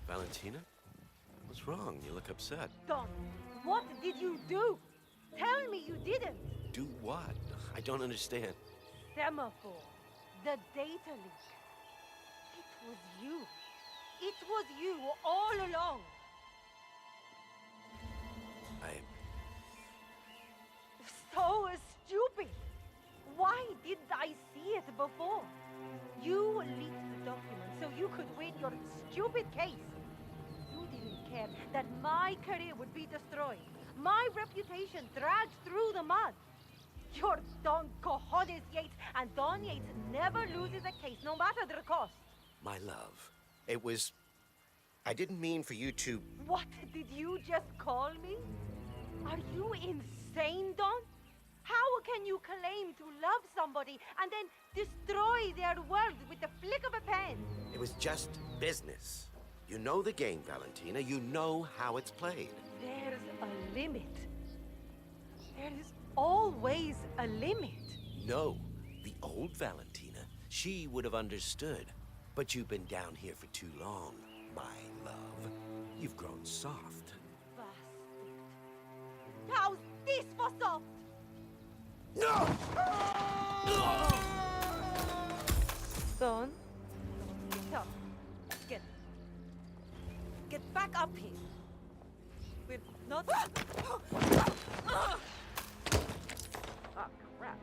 Valentina? What's wrong? You look upset. Don, what did you do? Tell me you didn't. Do what? I don't understand. Semaphore. The data leak. It was you. It was you all along. So stupid. Why didn't I see it before? You leaked the document so you could win your stupid case. You didn't care that my career would be destroyed. My reputation dragged through the mud. You're Don Cojones Yates, and Don Yates never loses a case, no matter the cost. My love, it was... I didn't mean for you to... What did you just call me? Are you insane, Don? How can you claim to love somebody and then destroy their world with the flick of a pen? It was just business. You know the game, Valentina. You know how it's played. There's a limit. There is always a limit. No, the old Valentina, she would have understood. But you've been down here for too long, my love. You've grown soft. Bastard. How's this for soft? No! Don? Get up. Get back up here. We're not... Ah, crap.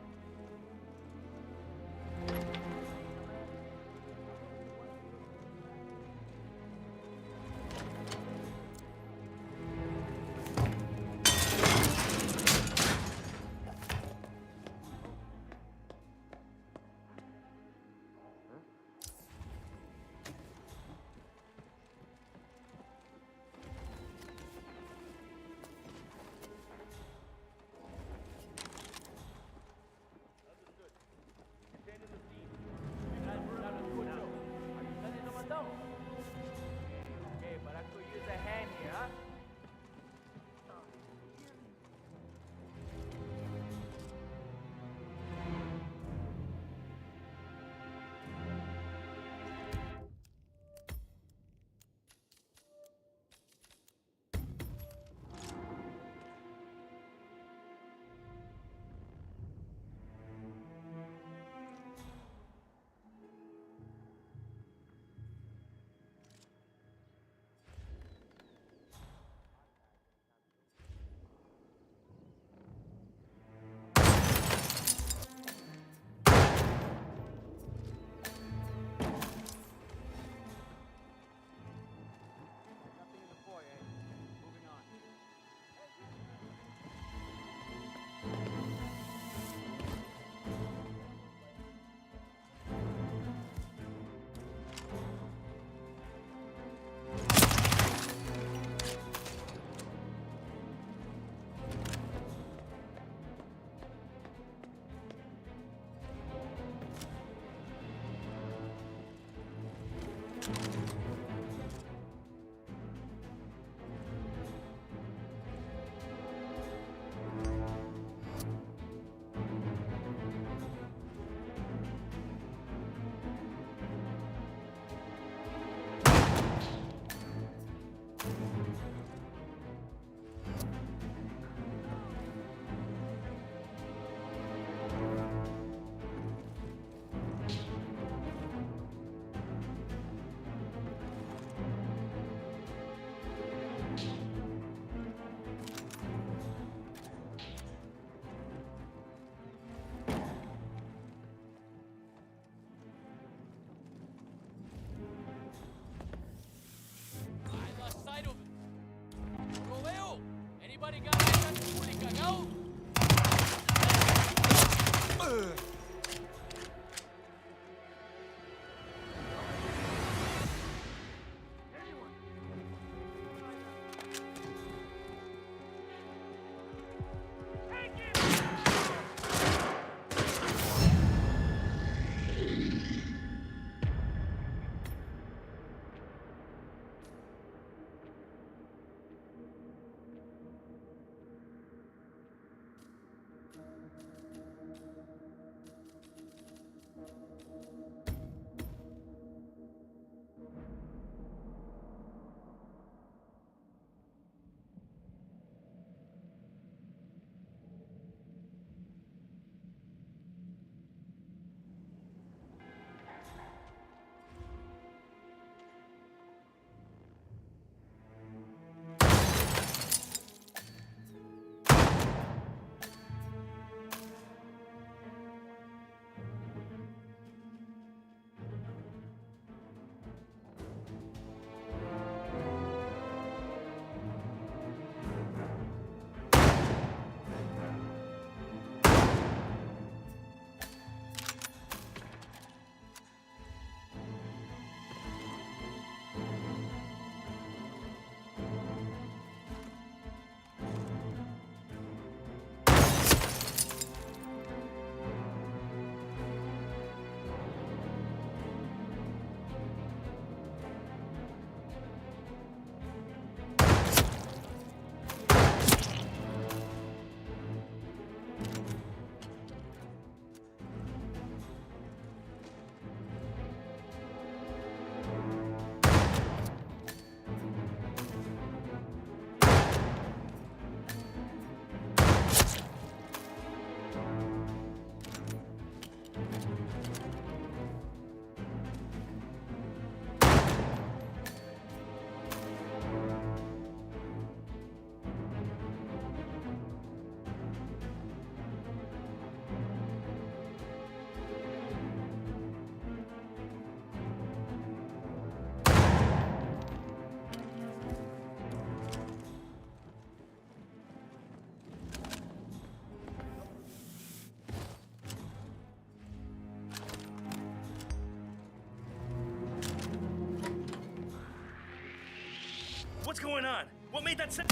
What made that sound?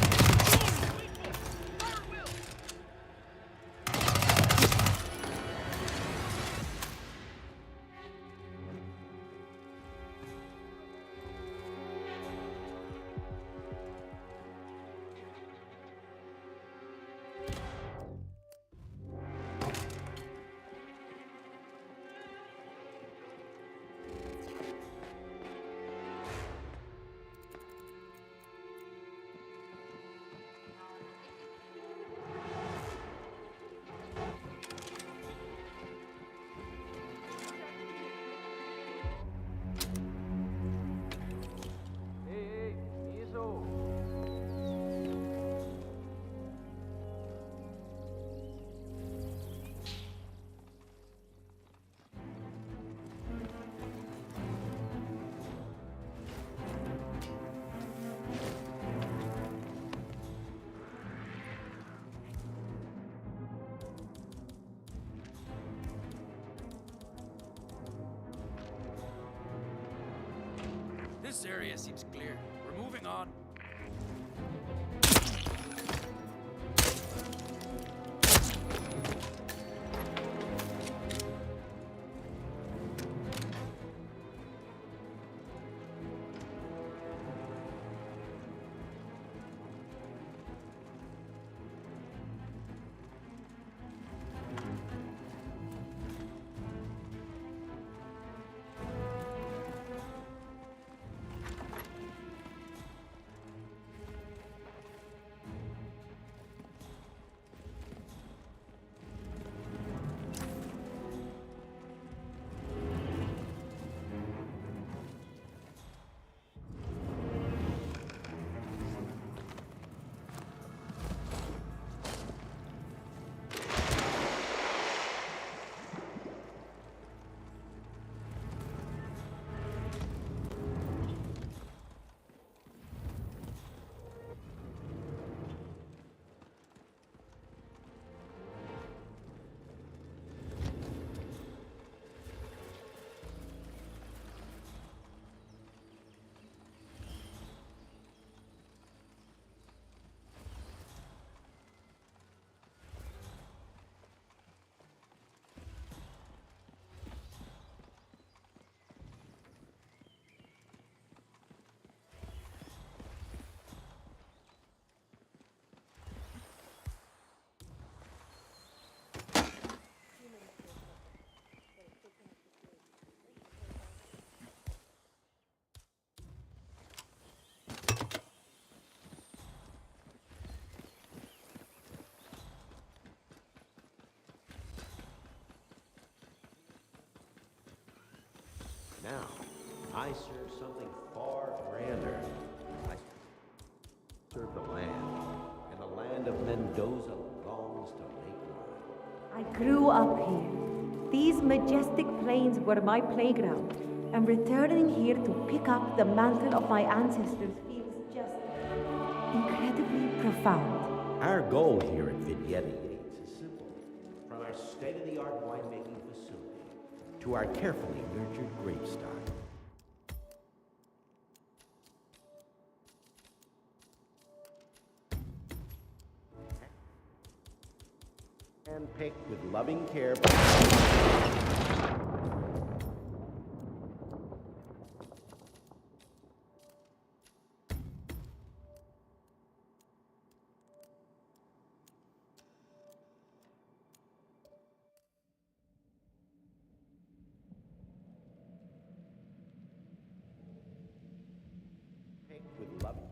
This area seems clear. We're moving on. Now, I serve something far grander. I serve the land, and the land of Mendoza longs to make mine. I grew up here. These majestic plains were my playground, and returning here to pick up the mantle of my ancestors feels just incredibly profound. Our goal here at Vignetta Yates is simple. From our state-of-the-art winemaking facility to our carefully nurtured grape stock. Handpicked with loving care. With loving.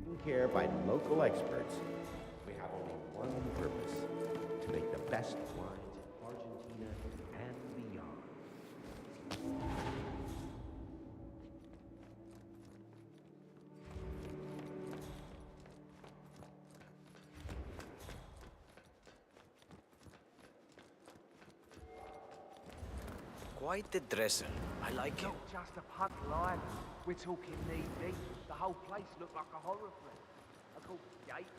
Taken care by local experts. We have only one purpose: to make the best wines in Argentina and beyond. Quite the dresser. I like it. Not just a puddle either. We're talking knee deep. The whole place looked like a horror film. I called Yates.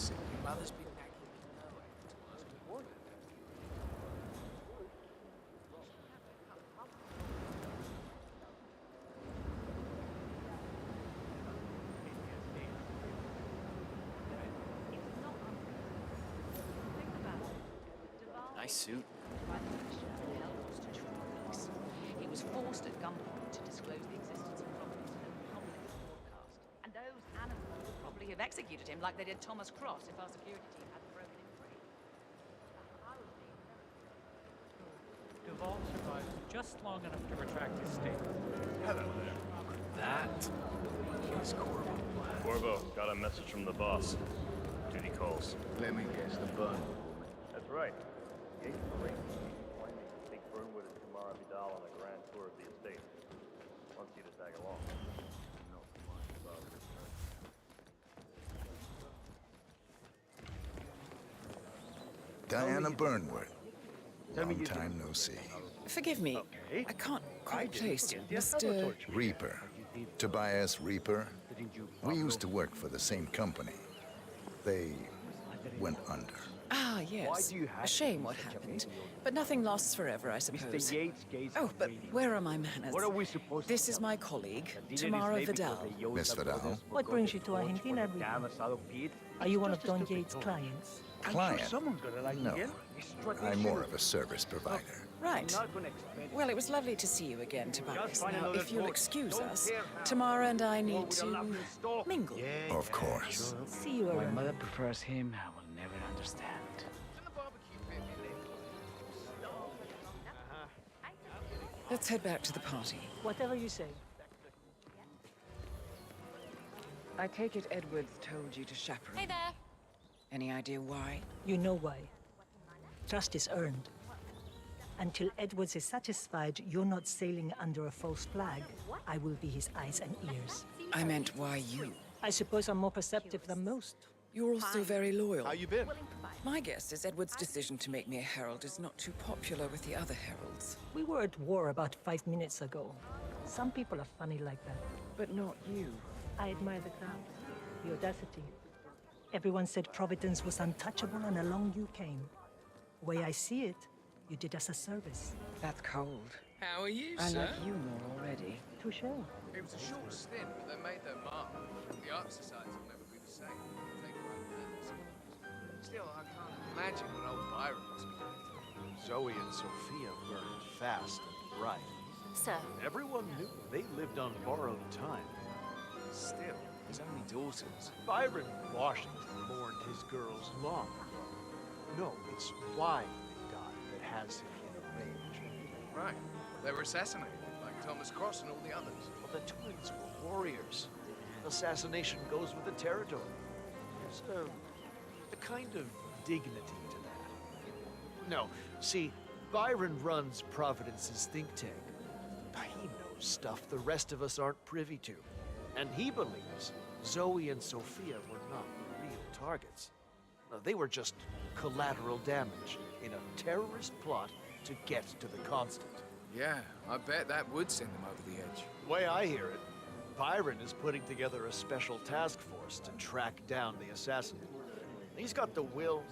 Your mother's been nagging me to know it. Nice suit. He was forced at gunpoint to disclose the existence of properties in a public broadcast. And those animals would probably have executed him like they did Thomas Cross if our security team hadn't broken him free. Duval survived just long enough to retract his statement. Hello there. That is Corvo. Corvo, got a message from the boss. Duty calls. Let me guess, the burn. That's right. Yates arranged to take Burnwood and Tamara Vidal on a grand tour of the estate. Wants you to tag along. No, about return. Diana Burnwood. Long time no see. Forgive me, I can't quite place you. Mr. Reaper. Tobias Reaper. We used to work for the same company. They went under. Ah, yes. A shame what happened. But nothing lasts forever, I suppose. Oh, but where are my manners? What are we supposed to This is my colleague, Tamara Vidal. Miss Vidal? What brings you to Argentina, Reaper? Are you one of Don Yates' clients? Client? No. I'm more of a service provider. Right. Well, it was lovely to see you again, Tobias. Now, if you'll excuse us, Tamara and I need to mingle. Of course. See you My around. mother prefers him. I will never understand. Let's head back to the party. Whatever you say. I take it Edwards told you to chaperone. Hey there. Any idea why? You know why. Trust is earned. Until Edwards is satisfied you're not sailing under a false flag, I will be his eyes and ears. I meant why you. I suppose I'm more perceptive than most. You're also very loyal. How you been? My guess is Edward's decision to make me a herald is not too popular with the other heralds. We were at war about 5 minutes ago. Some people are funny like that. But not you. I admire the crowd, the audacity. Everyone said Providence was untouchable and along you came. The way I see it, you did us a service. That's cold. How are you, I sir? like you more already. Touche. It was a short stint, but they made their mark. The Art Society will never be the same. Take my hands. Still, I can't imagine what old Byron must be doing. Zoe and Sophia burned fast and bright. Sir. Everyone knew they lived on borrowed time. Still, his only daughters. Byron Washington mourned his girls long ago. No, it's why they died that has him in a rage. Right. They were assassinated, like Thomas Cross and all the others. Well, the twins were warriors. Assassination goes with the territory. There's a kind of dignity to that. No, see, Byron runs Providence's think tank. He knows stuff the rest of us aren't privy to. And he believes Zoe and Sophia were not real targets. They were just collateral damage in a terrorist plot to get to the Constant. Yeah, I bet that would send them over the edge. The way I hear it, Byron is putting together a special task force to track down the assassin. He's got the will,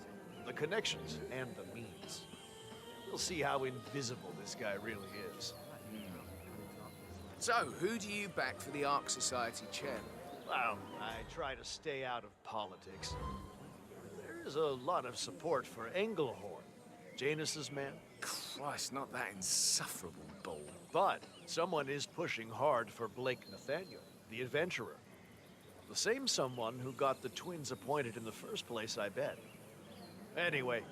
the connections, and the means. We'll see how invisible this guy really is. So, who do you back for the Ark Society chairman? Well, I try to stay out of politics. There is a lot of support for Engelhorn, Janus's man. Christ, not that insufferable bull. But someone is pushing hard for Blake Nathaniel, the adventurer. The same someone who got the twins appointed in the first place, I bet. Anyway,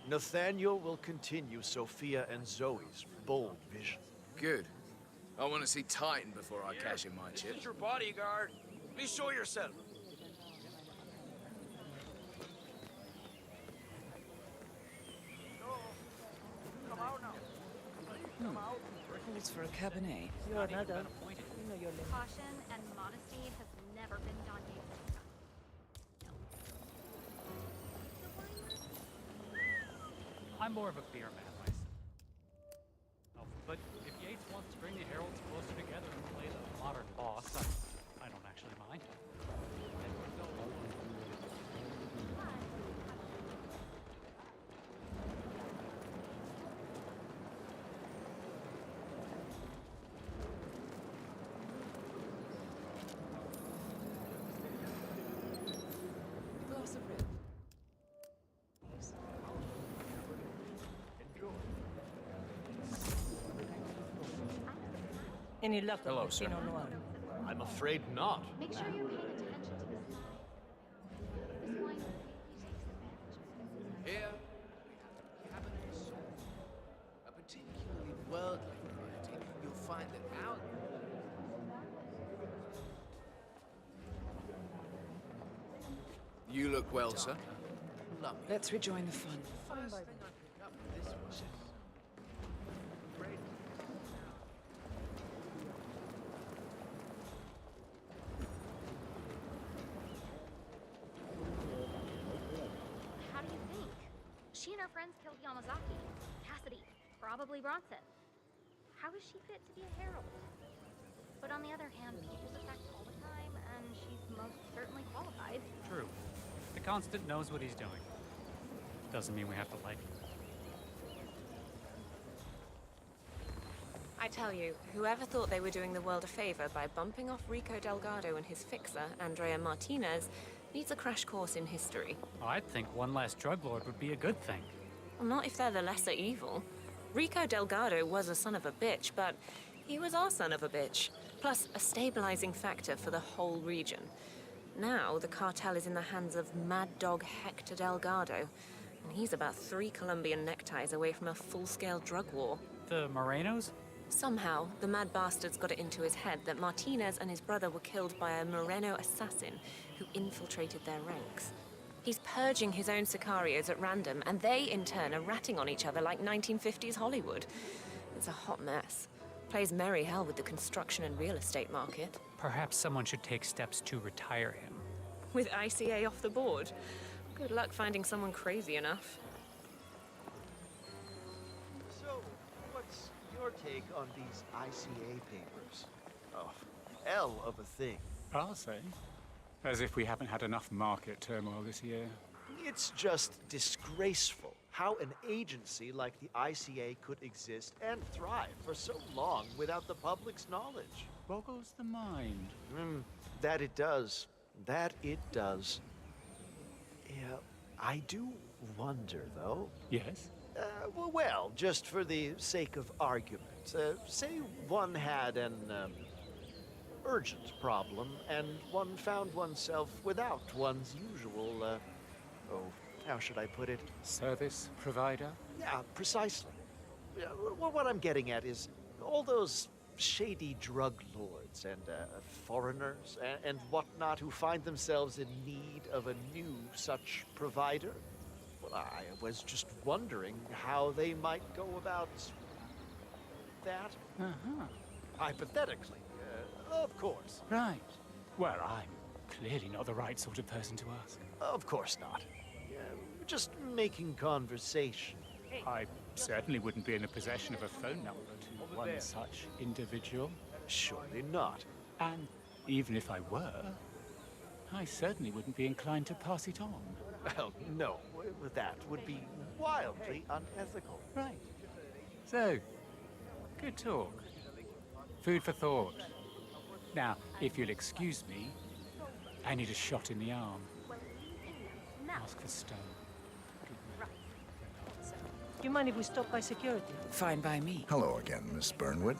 Nathaniel will continue Sophia and Zoe's bold vision. Good. I want to see Titan before I cash in my This chips. is your bodyguard. Please show yourself. Calls for a cabernet. You're an adult. You know your limits. Caution and modesty has never been Don Yates' I'm more of a beer man myself. But if Yates wants to bring the heralds closer together and play the modern boss, I don't actually mind. Glass of red. Any luck Hello, with the sir. Pinot Noir? I'm afraid not. Make sure you're paying attention to the slide. This wine takes advantage. Here, we have Cabernet Sauvignon, a particularly worldly variety. You'll find that out. You look well, sir. Lovely. Let's rejoin the fun. First thing I pick up with this was How do you think? She and her friends killed Yamazaki, Cassidy, probably Bronson. How is she fit to be a herald? But on the other hand, people defect all the time, and she's most certainly qualified. True. The Constant knows what he's doing. Doesn't mean we have to like him. I tell you, whoever thought they were doing the world a favor by bumping off Rico Delgado and his fixer, Andrea Martinez, needs a crash course in history. I'd think one less drug lord would be a good thing. Well, not if they're the lesser evil. Rico Delgado was a son of a bitch, but he was our son of a bitch. Plus, a stabilizing factor for the whole region. Now, the cartel is in the hands of Mad Dog Hector Delgado, and he's about 3 Colombian neckties away from a full-scale drug war. The Morenos? Somehow, the mad bastard's got it into his head that Martinez and his brother were killed by a Moreno assassin who infiltrated their ranks. He's purging his own sicarios at random, and they, in turn, are ratting on each other like 1950s Hollywood. It's a hot mess. Plays merry hell with the construction and real estate market. Perhaps someone should take steps to retire him. With ICA off the board. Good luck finding someone crazy enough. So, what's your take on these ICA papers? Oh, hell of a thing. I'll say. As if we haven't had enough market turmoil this year. It's just disgraceful how an agency like the ICA could exist and thrive for so long without the public's knowledge. Boggles the mind. That it does. That it does. Yeah, I do wonder, though. Yes? Well, just for the sake of argument, say one had an urgent problem and one found oneself without one's usual, how should I put it? Service provider? Yeah, precisely. What I'm getting at is all those shady drug lords and foreigners and whatnot who find themselves in need of a new such provider. Well, I was just wondering how they might go about that. Hypothetically, of course. Right. Well, I'm clearly not the right sort of person to ask. Of course not. Just making conversation. I certainly wouldn't be in the possession of a phone number to one such individual. Surely not. And even if I were, I certainly wouldn't be inclined to pass it on. Well, no. That would be wildly unethical. Right. So, good talk. Food for thought. Now, if you'll excuse me, I need a shot in the arm. Ask for stone. Do you mind if we stop by security? Fine by me. Hello again, Miss Burnwood.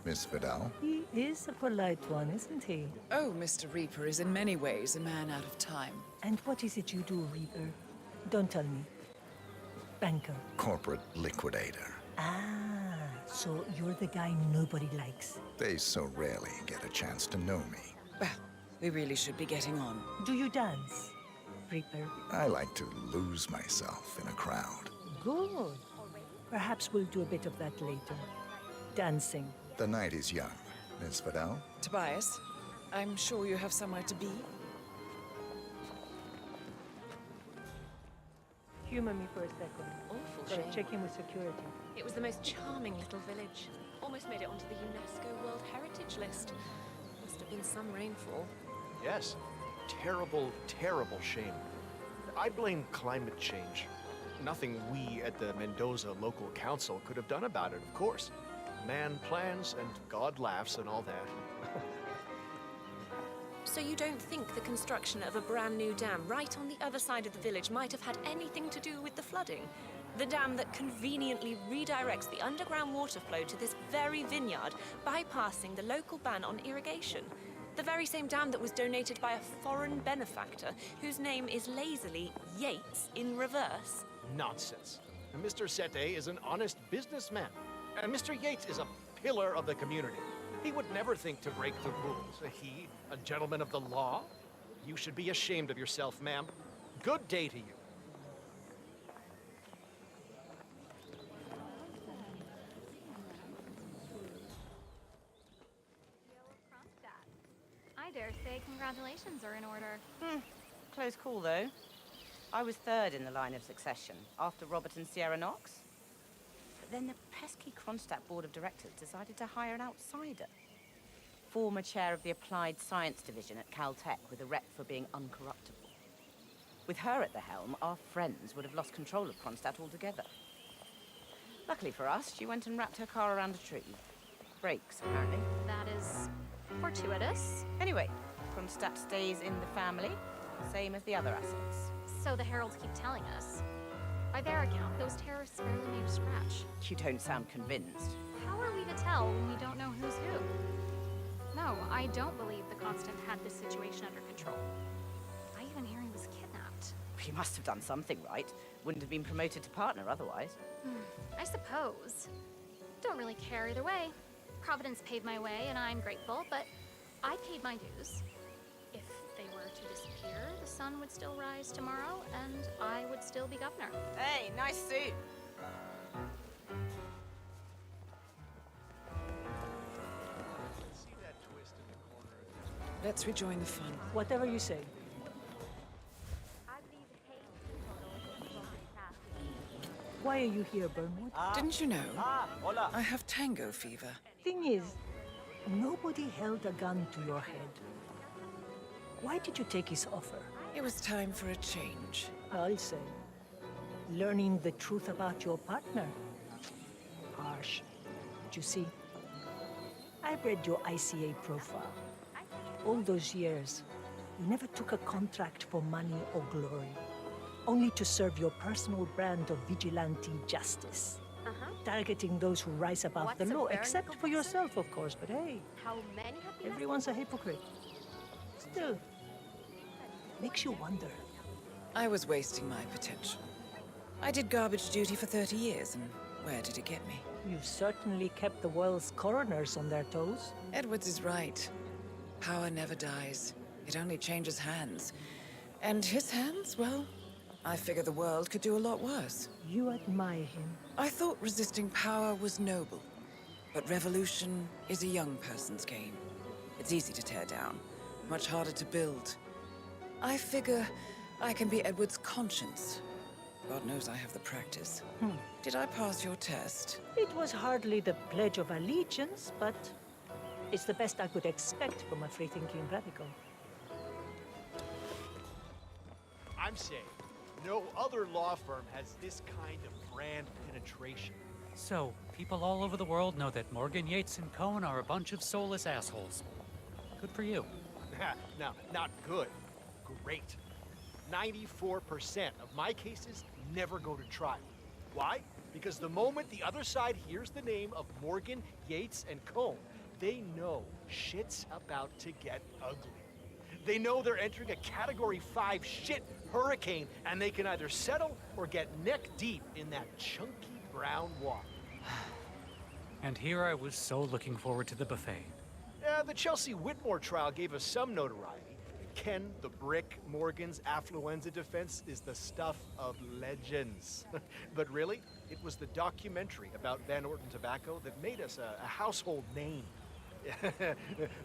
Miss Vidal. He is a polite one, isn't he? Oh, Mr. Reaper is in many ways a man out of time. And what is it you do, Reaper? Don't tell me. Banker. Corporate liquidator. Ah, so you're the guy nobody likes. They so rarely get a chance to know me. Well, we really should be getting on. Do you dance, Reaper? I like to lose myself in a crowd. Good. Perhaps we'll do a bit of that later. Dancing. The night is young. Miss Vidal? Tobias, I'm sure you have somewhere to be. Humor me for a second. Awful Gotta shame. check in with security. It was the most charming little village. Almost made it onto the UNESCO World Heritage List. Must have been some rainfall. Yes. Terrible, terrible shame. I blame climate change. Nothing we at the Mendoza Local Council could have done about it, of course. Man plans and God laughs and all that. So you don't think the construction of a brand new dam right on the other side of the village might have had anything to do with the flooding? The dam that conveniently redirects the underground water flow to this very vineyard, bypassing the local ban on irrigation. The very same dam that was donated by a foreign benefactor whose name is lazily Yates in reverse. Nonsense. Mr. Sete is an honest businessman, and Mr. Yates is a pillar of the community. He would never think to break the rules. He, a gentleman of the law? You should be ashamed of yourself, ma'am. Good day to you. I dare say congratulations are in order. Close call, though. I was third in the line of succession, after Robert and Sierra Knox. But then the pesky Kronstadt Board of Directors decided to hire an outsider. Former chair of the Applied Science Division at Caltech with a rep for being uncorruptible. With her at the helm, our friends would have lost control of Kronstadt altogether. Luckily for us, she went and wrapped her car around a tree. Brakes, apparently. That is fortuitous. Anyway, Kronstadt stays in the family, same as the other assets. So the heralds keep telling us. By their account, those terrorists barely made a scratch. You don't sound convinced. How are we to tell when we don't know who's who? No, I don't believe the Constant had this situation under control. I even hear he was kidnapped. He must have done something right. Wouldn't have been promoted to partner otherwise. I suppose. Don't really care either way. Providence paved my way, and I'm grateful, but I paid my dues. If they were to disappear, the sun would still rise tomorrow, and I would still be governor. Hey, nice suit. Let's rejoin the fun. Whatever you say. Why are you here, Burnwood? Didn't you know? I have tango fever. Thing is, nobody held a gun to your head. Why did you take his offer? It was time for a change. I'll say. Learning the truth about your partner. Harsh. But you see, I've read your ICA profile. All those years, you never took a contract for money or glory. Only to serve your personal brand of vigilante justice. Targeting those who rise above the law, except for yourself, of course, but hey, How many have you everyone's a hypocrite. Still, makes you wonder. I was wasting my potential. I did garbage duty for 30 years, and where did it get me? You've certainly kept the world's coroners on their toes. Edwards is right. Power never dies. It only changes hands. And his hands, well, I figure the world could do a lot worse. You admire him. I thought resisting power was noble. But revolution is a young person's game. It's easy to tear down, much harder to build. I figure I can be Edward's conscience. God knows I have the practice. Did I pass your test? It was hardly the Pledge of Allegiance, but it's the best I could expect from a free-thinking radical. I'm saying, no other law firm has this kind of brand penetration. So, people all over the world know that Morgan, Yates, and Cohen are a bunch of soulless assholes. Good for you. No, not good. Great. 94% of my cases never go to trial. Why? Because the moment the other side hears the name of Morgan, Yates, and Cohen, they know shit's about to get ugly. They know they're entering a Category 5 shit hurricane, and they can either settle or get neck deep in that chunky brown water. And here I was so looking forward to the buffet. The Chelsea Whitmore trial gave us some notoriety. Ken the Brick Morgan's affluenza defense is the stuff of legends. But really, it was the documentary about Van Orton tobacco that made us a household name.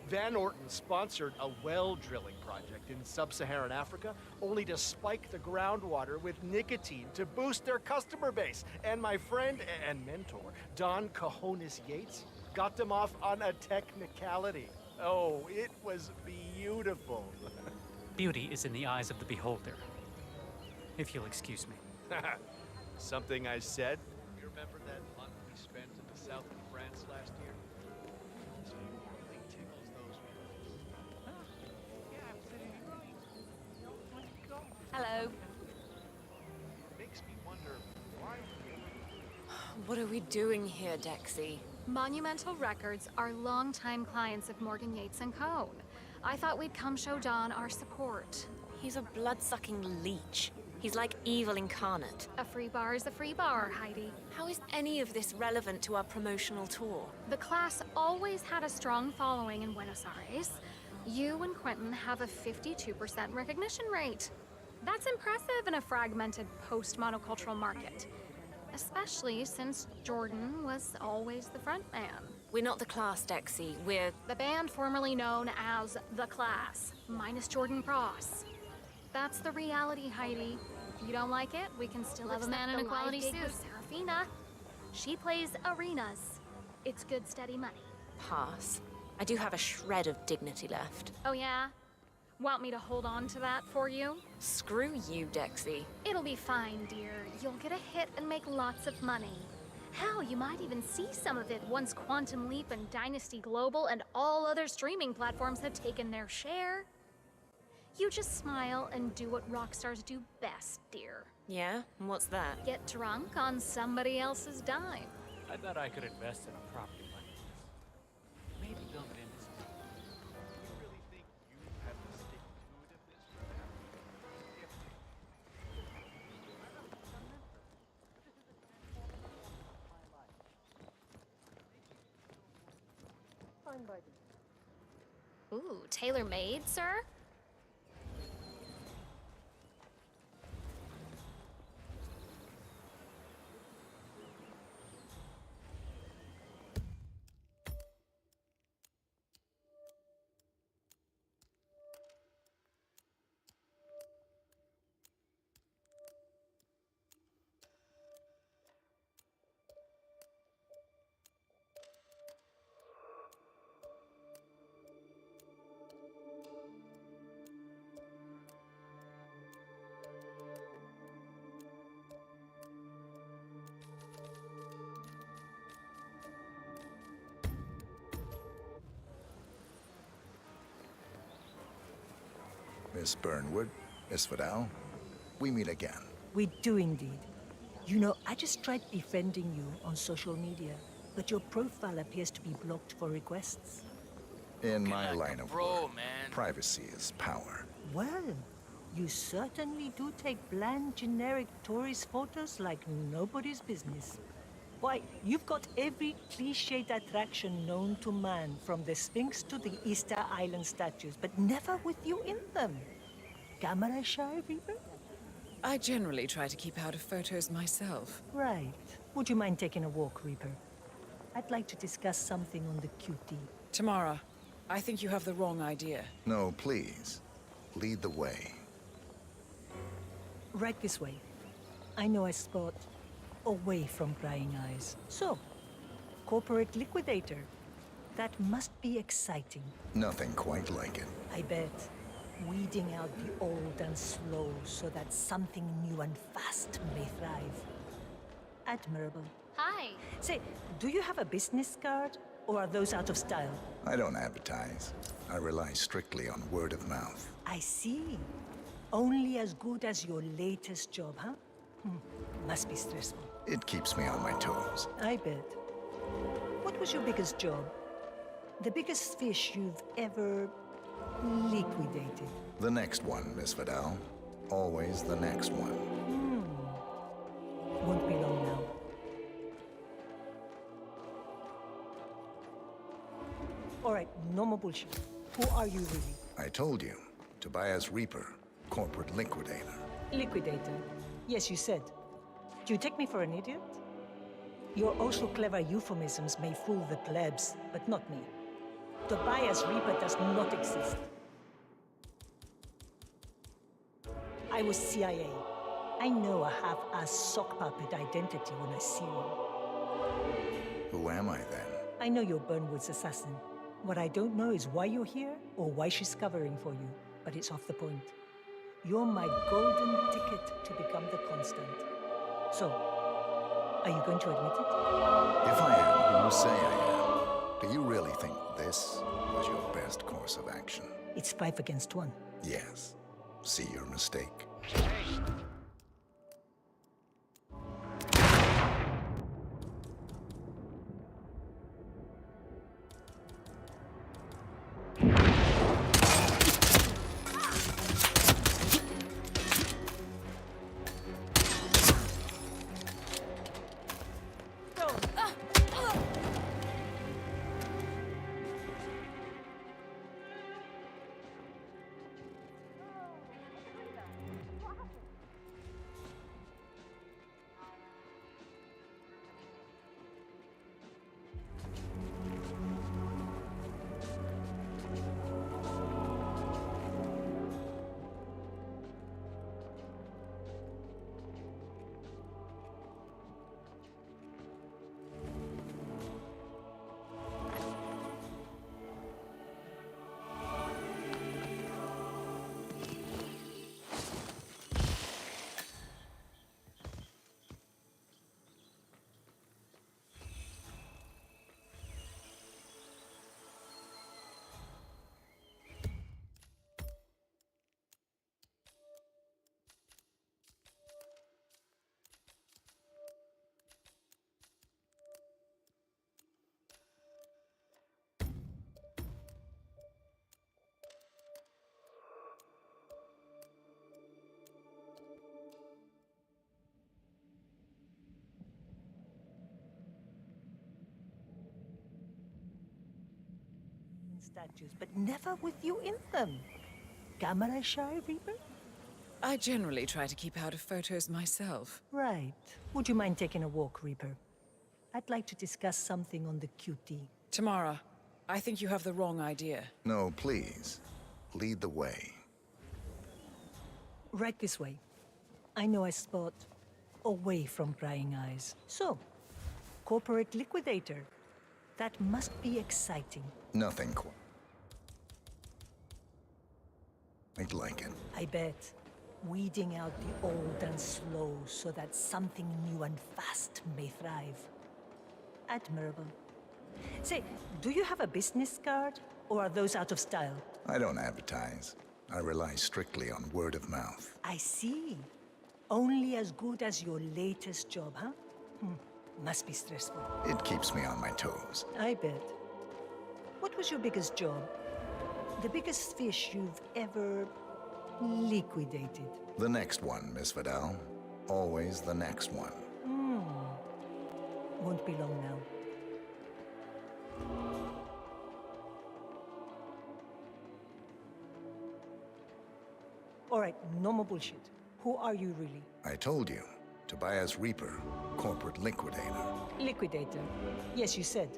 Van Orton sponsored a well drilling project in sub-Saharan Africa, only to spike the groundwater with nicotine to boost their customer base. And my friend and mentor, Don Cojones Yates, got them off on a technicality. Oh, it was beautiful. Beauty is in the eyes of the beholder. If you'll excuse me. Something I said? You remember that month we spent in the south of France last year? This really tickles those ones. Hello. Makes me wonder why. What are we doing here, Dexy? Monumental Records are longtime clients of Morgan Yates & Co. I thought we'd come show Don our support. He's a blood-sucking leech. He's like evil incarnate. A free bar is a free bar, Heidi. How is any of this relevant to our promotional tour? The class always had a strong following in Buenos Aires. You and Quentin have a 52% recognition rate. That's impressive in a fragmented post-monocultural market. Especially since Jordan was always the front man. We're not the class, Dexy. We're the band formerly known as The Class, minus Jordan Cross. That's the reality, Heidi. If you don't like it, we can still have a man in a quality suit. Serafina. She plays arenas. It's good, steady money. Pass. I do have a shred of dignity left. Oh yeah? Want me to hold on to that for you? Screw you, Dexy. It'll be fine, dear. You'll get a hit and make lots of money. Hell, you might even see some of it once Quantum Leap and Dynasty Global and all other streaming platforms have taken their share. You just smile and do what rock stars do best, dear. Yeah? And what's that? Get drunk on somebody else's dime. I thought I could invest in a property like this. Maybe build it into something. You really think you have the stick to it of this Fine by me. Ooh, tailor-made, sir? Miss Burnwood, Miss Vidal, we meet again. We do indeed. You know, I just tried befriending you on social media, but your profile appears to be blocked for requests. In my line of work, man. privacy is power. Well, you certainly do take bland, generic tourist photos like nobody's business. Why, you've got every cliched attraction known to man, from the Sphinx to the Easter Island statues, but never with you in them. Camera shy, Reaper? I generally try to keep out of photos myself. Right. Would you mind taking a walk, Reaper? I'd like to discuss something on the QT. Tamara, I think you have the wrong idea. No, please. Lead the way. Right this way. I know a spot away from prying eyes. So, corporate liquidator. That must be exciting. Nothing quite like it. I bet. Weeding out the old and slow so that something new and fast may thrive. Admirable. Hi. Say, do you have a business card? Or are those out of style? I don't advertise. I rely strictly on word of mouth. I see. Only as good as your latest job, huh? Must be stressful. It keeps me on my toes. I bet. What was your biggest job? The biggest fish you've ever liquidated? The next one, Miss Vidal. Always the next one. Won't be long now. All right, no more bullshit. Who are you really? I told you. Tobias Reaper, corporate liquidator. Liquidator. Yes, you said. Do you take me for an idiot? Your also clever euphemisms may fool the plebs, but not me. Tobias Reaper does not exist. I was CIA. I know a half-ass sock puppet identity when I see one. Who am I then? I know you're Burnwood's assassin. What I don't know is why you're here or why she's covering for you, but it's off the point. You're my golden ticket to become the constant. So, are you going to admit it? If I am who you say I am, do you really think this was your best course of action? It's 5 against 1. Yes. See your mistake. Statues, but never with you in them. Camera shy, Reaper? I generally try to keep out of photos myself. Right. Would you mind taking a walk, Reaper? I'd like to discuss something on the QT. Tamara, I think you have the wrong idea. No, please. Lead the way. Right this way. I know a spot away from prying eyes. So, corporate liquidator. That must be exciting. Nothing quite like it. I bet. Weeding out the old and slow so that something new and fast may thrive. Admirable. Say, do you have a business card? Or are those out of style? I don't advertise. I rely strictly on word of mouth. I see. Only as good as your latest job, huh? Must be stressful. It keeps me on my toes. I bet. What was your biggest job? The biggest fish you've ever liquidated? The next one, Miss Vidal. Always the next one. Won't be long now. All right, no more bullshit. Who are you really? I told you. Tobias Reaper, corporate liquidator. Liquidator. Yes, you said.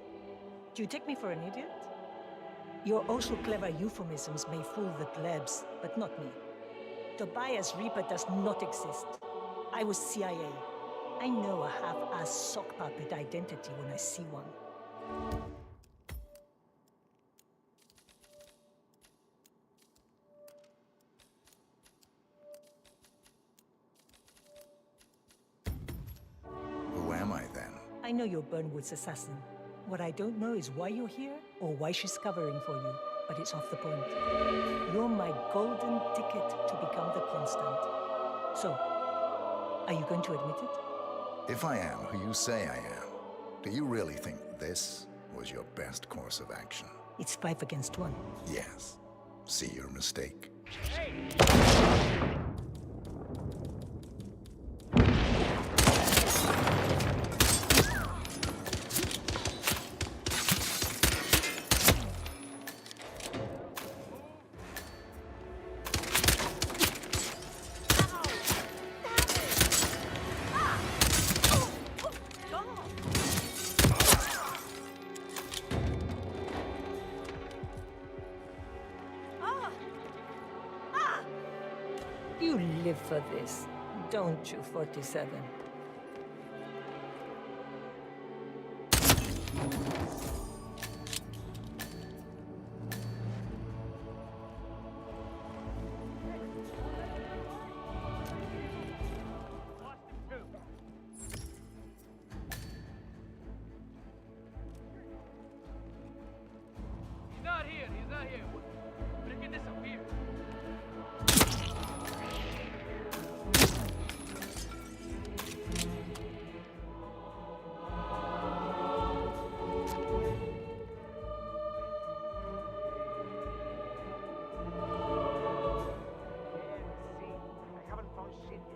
Do you take me for an idiot? Your also clever euphemisms may fool the plebs, but not me. Tobias Reaper does not exist. I was CIA. I know a half-ass sock puppet identity when I see one. Who am I then? I know you're Burnwood's assassin. What I don't know is why you're here or why she's covering for you, but it's off the point. You're my golden ticket to become the constant. So, are you going to admit it? If I am who you say I am, do you really think this was your best course of action? It's 5 against 1. Yes. See your mistake. live for this, don't you, 47? He's not here. He's not here. Freaking disappeared. I haven't found shit yet.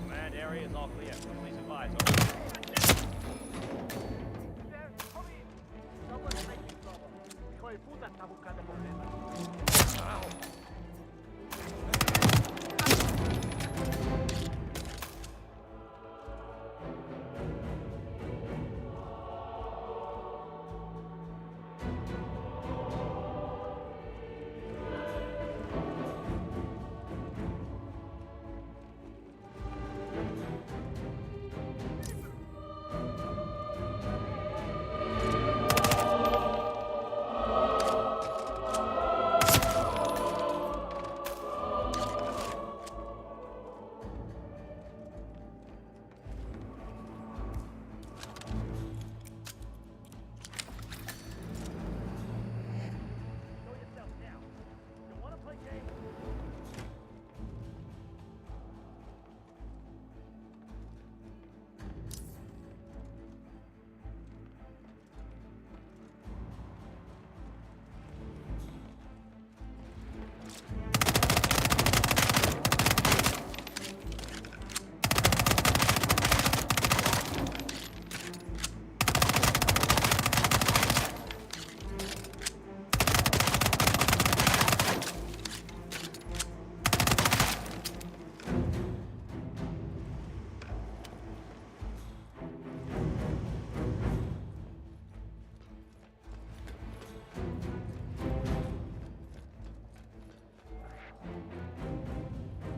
Command area is all clear. Please advise. Hijo de puta está buscando problemas.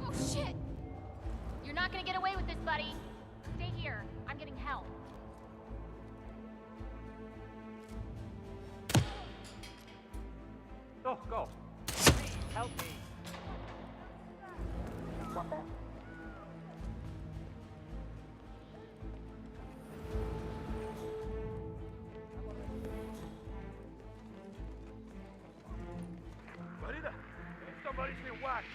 Oh, shit! You're not gonna get away with this, buddy. Stay here. I'm getting help. Oh, God. Please, help me. What the? Marina, somebody's been whacked.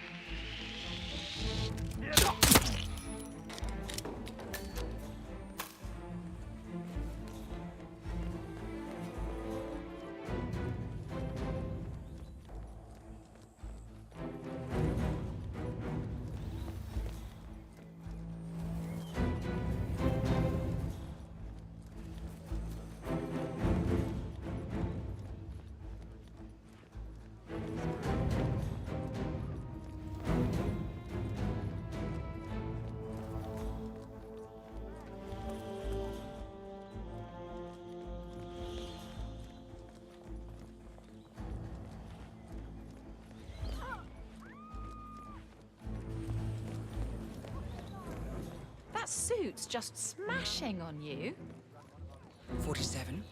That suit's just smashing on you. 47?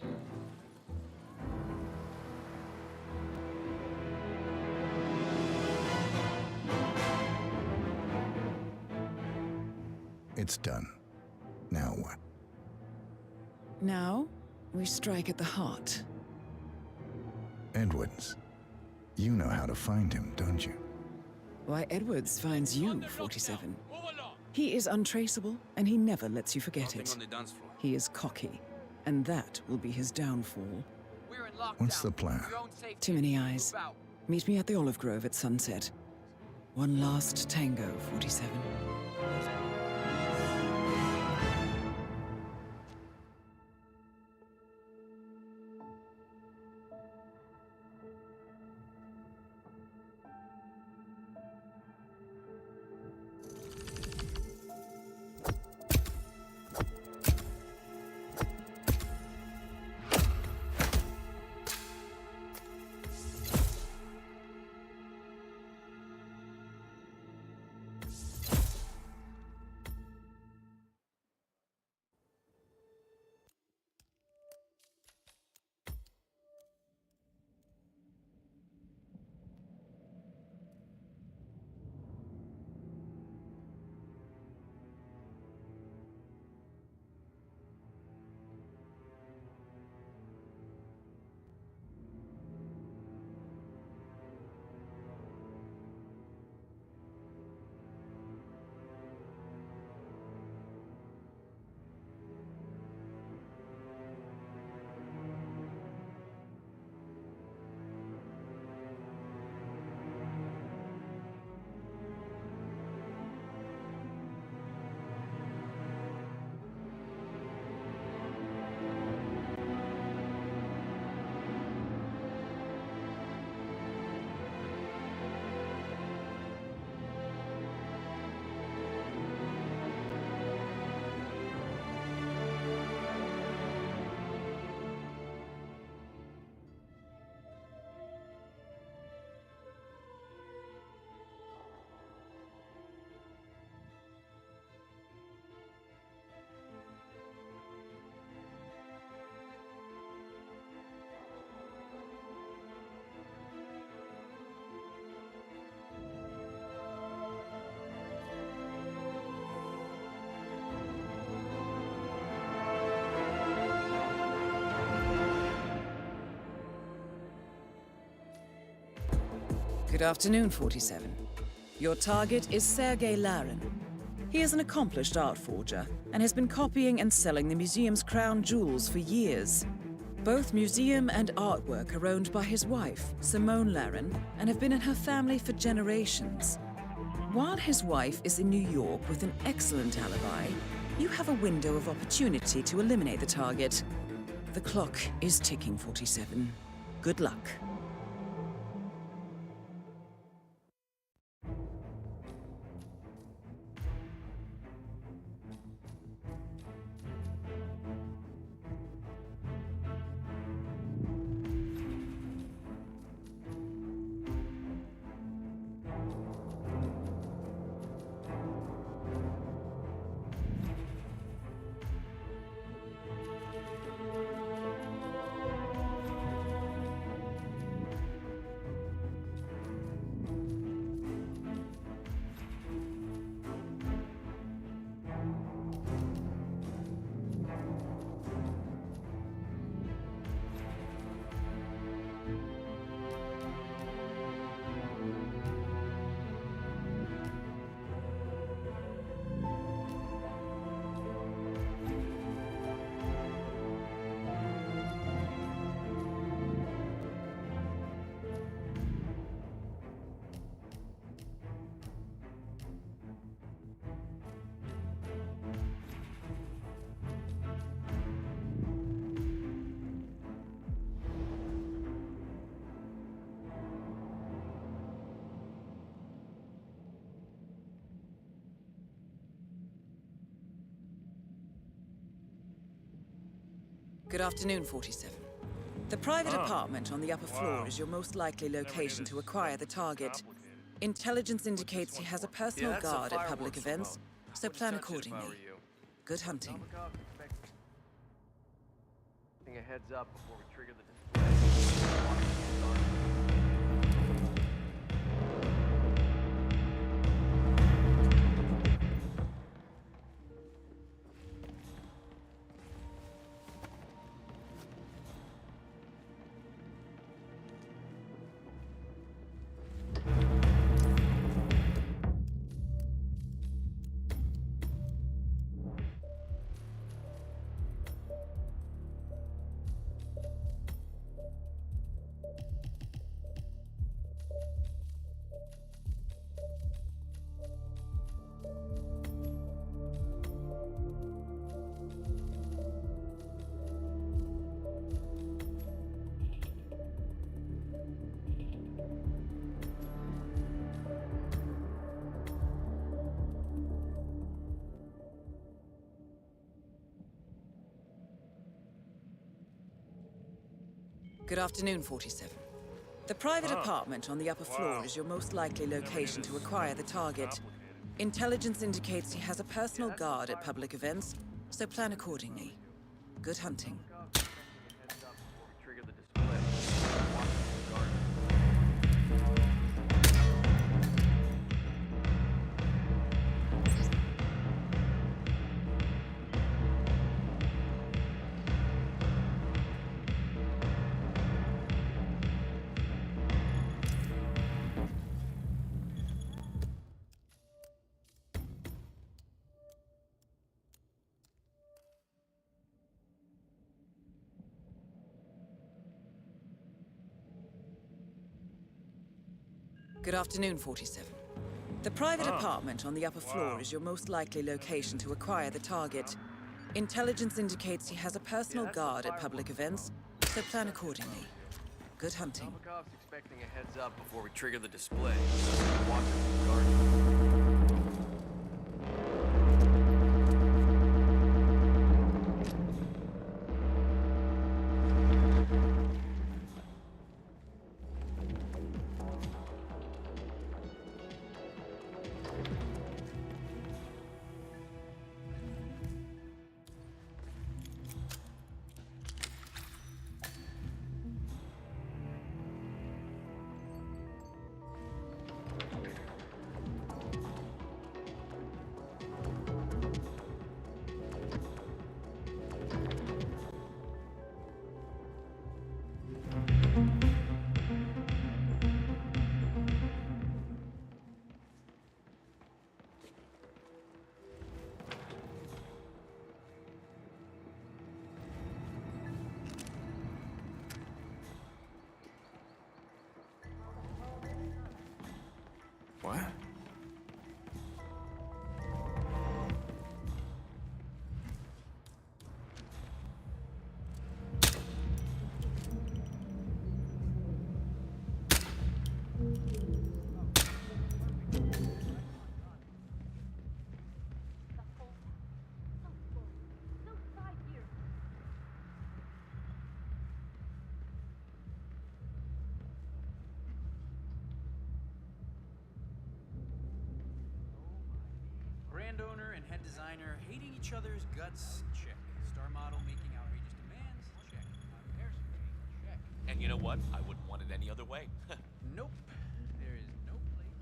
It's done. Now what? Now, we strike at the heart. Edwards. You know how to find him, don't you? Why, Edwards finds you, 47. He is untraceable, and he never lets you forget it. On the dance floor. He is cocky, and that will be his downfall. What's the plan? Too many eyes. Meet me at the olive grove at sunset. One last tango, 47. Good afternoon, 47. Your target is Sergei Larin. He is an accomplished art forger and has been copying and selling the museum's crown jewels for years. Both museum and artwork are owned by his wife, Simone Larin, and have been in her family for generations. While his wife is in New York with an excellent alibi, you have a window of opportunity to eliminate the target. The clock is ticking, 47. Good luck. Good afternoon, 47. The private apartment on the upper floor is your most likely location to acquire the target. Intelligence indicates he has a personal guard at public events, so plan accordingly. Good hunting. A heads up before we trigger the display. Good afternoon, 47. The private apartment on the upper floor is your most likely location to acquire the target. Intelligence indicates he has a personal guard at public events, so plan accordingly. Good hunting. Trigger the display. Good afternoon, 47. The private apartment on the upper floor is your most likely location to acquire the target. Intelligence indicates he has a personal guard at public events, so plan accordingly. Good hunting. Novikov's expecting a heads up before we trigger the display. Watch it from the garden. What? Brand owner and head designer hating each other's guts? Check. Star model making outrageous demands? Check. Hair spraying? Check. And you know what? I wouldn't want it any other way. Nope. There is no place.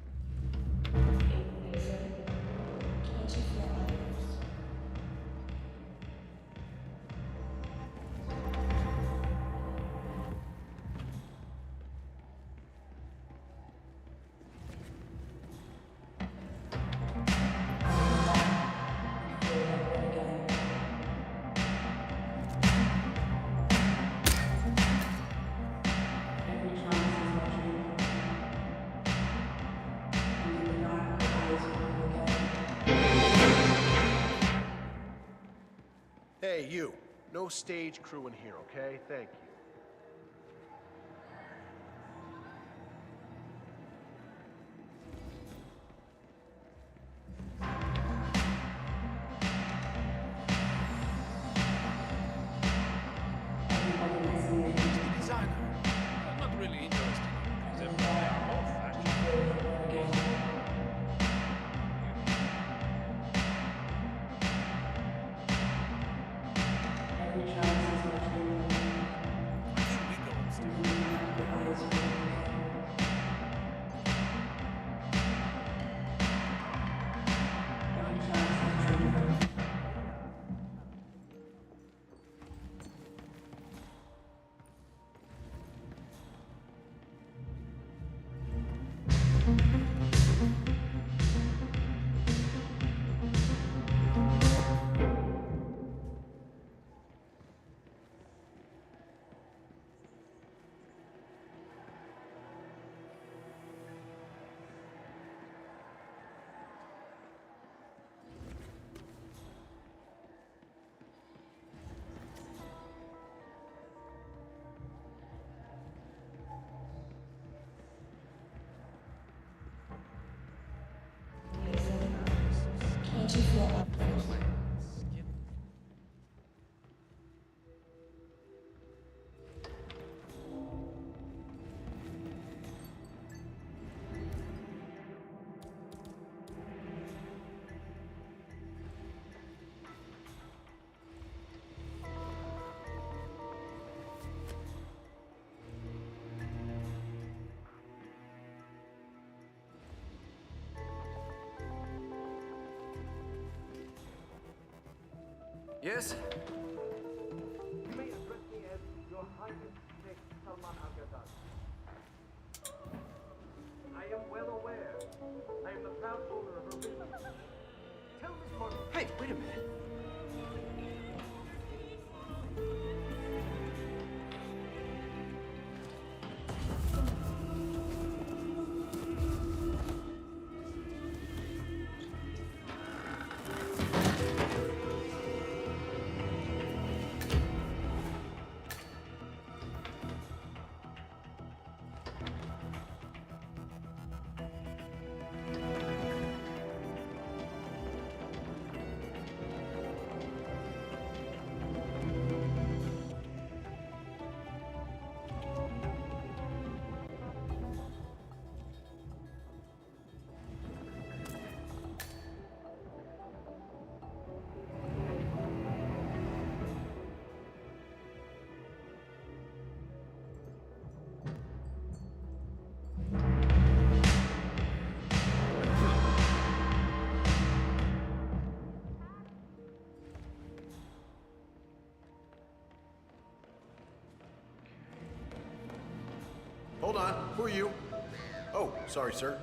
Hey, you. No stage crew in here, okay? Thank you. Designer. I'm not really interested in contemporary or fashion. Yes? You may address me as Your Highness Sheikh Salman Al-Ghazali. I am well aware. I am the proud owner of her business. Tell Miss Martin. Hey, wait a minute. Hold on. Who are you? Oh, sorry, sir.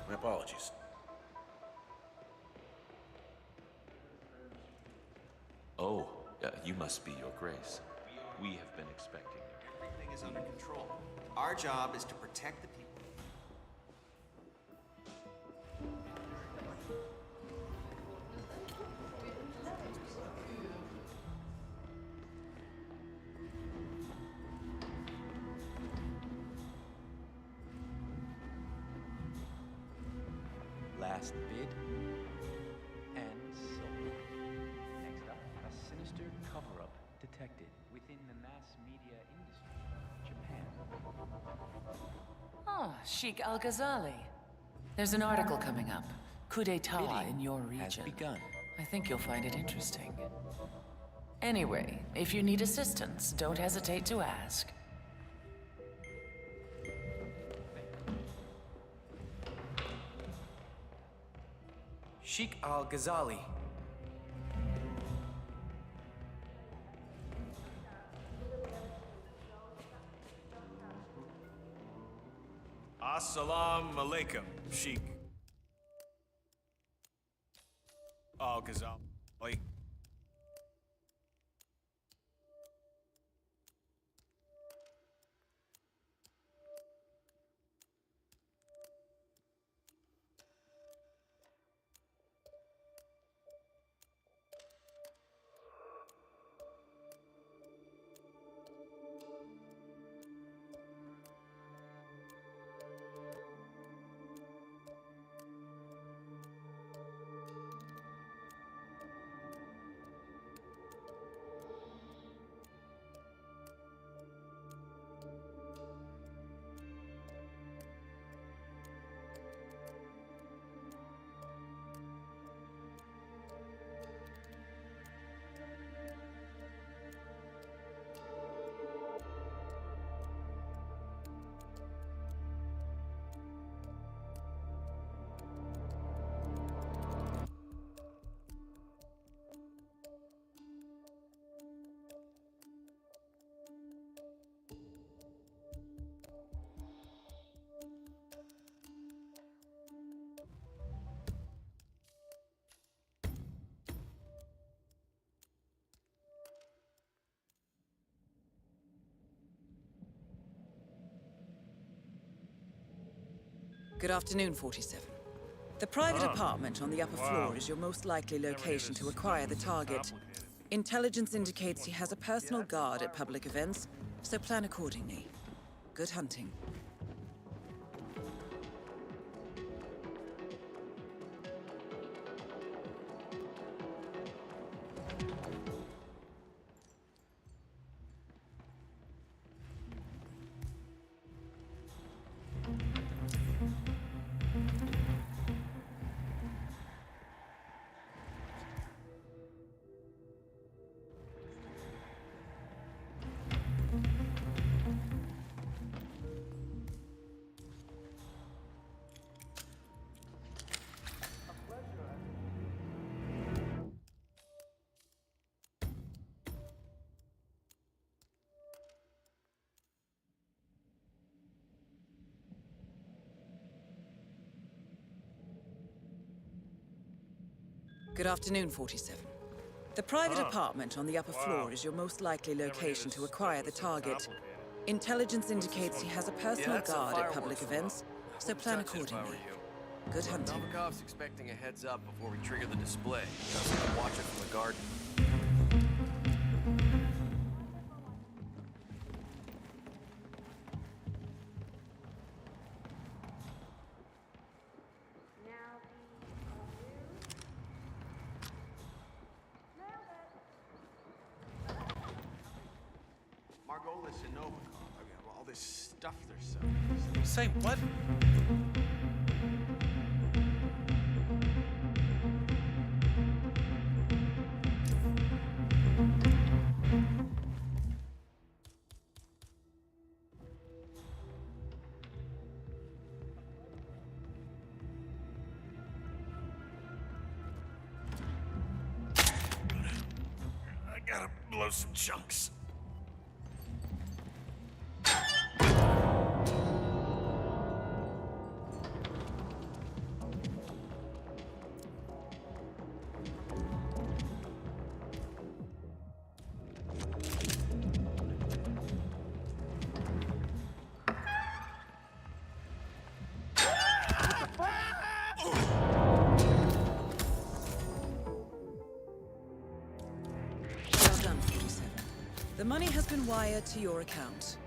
My apologies. Oh, you must be Your Grace. We have been expecting you. Everything is under control. Our job is to protect the people. Last bid and sold. Next up, a sinister cover-up detected within the mass media industry of Japan. Ah, Sheikh Al-Ghazali. There's an article coming up. Coup d'etat in your region. Has begun. I think you'll find it interesting. Anyway, if you need assistance, don't hesitate to ask. Sheikh Al-Ghazali. Assalamu alaikum, Sheikh Al-Ghazali. Good afternoon, 47. The private apartment on the upper floor is your most likely location to acquire the target. Intelligence indicates he has a personal guard at public events, so plan accordingly. Good hunting. Good afternoon, 47. The private apartment on the upper floor is your most likely location to acquire the target. Intelligence indicates he has a personal guard at public events, so plan accordingly. Good hunting. Novikov's expecting a heads up before we trigger the display. Watch it from the garden. Margolis and Novikov. I mean, all this stuff they're selling. Say what? I gotta blow some chunks. The money has been wired to your account.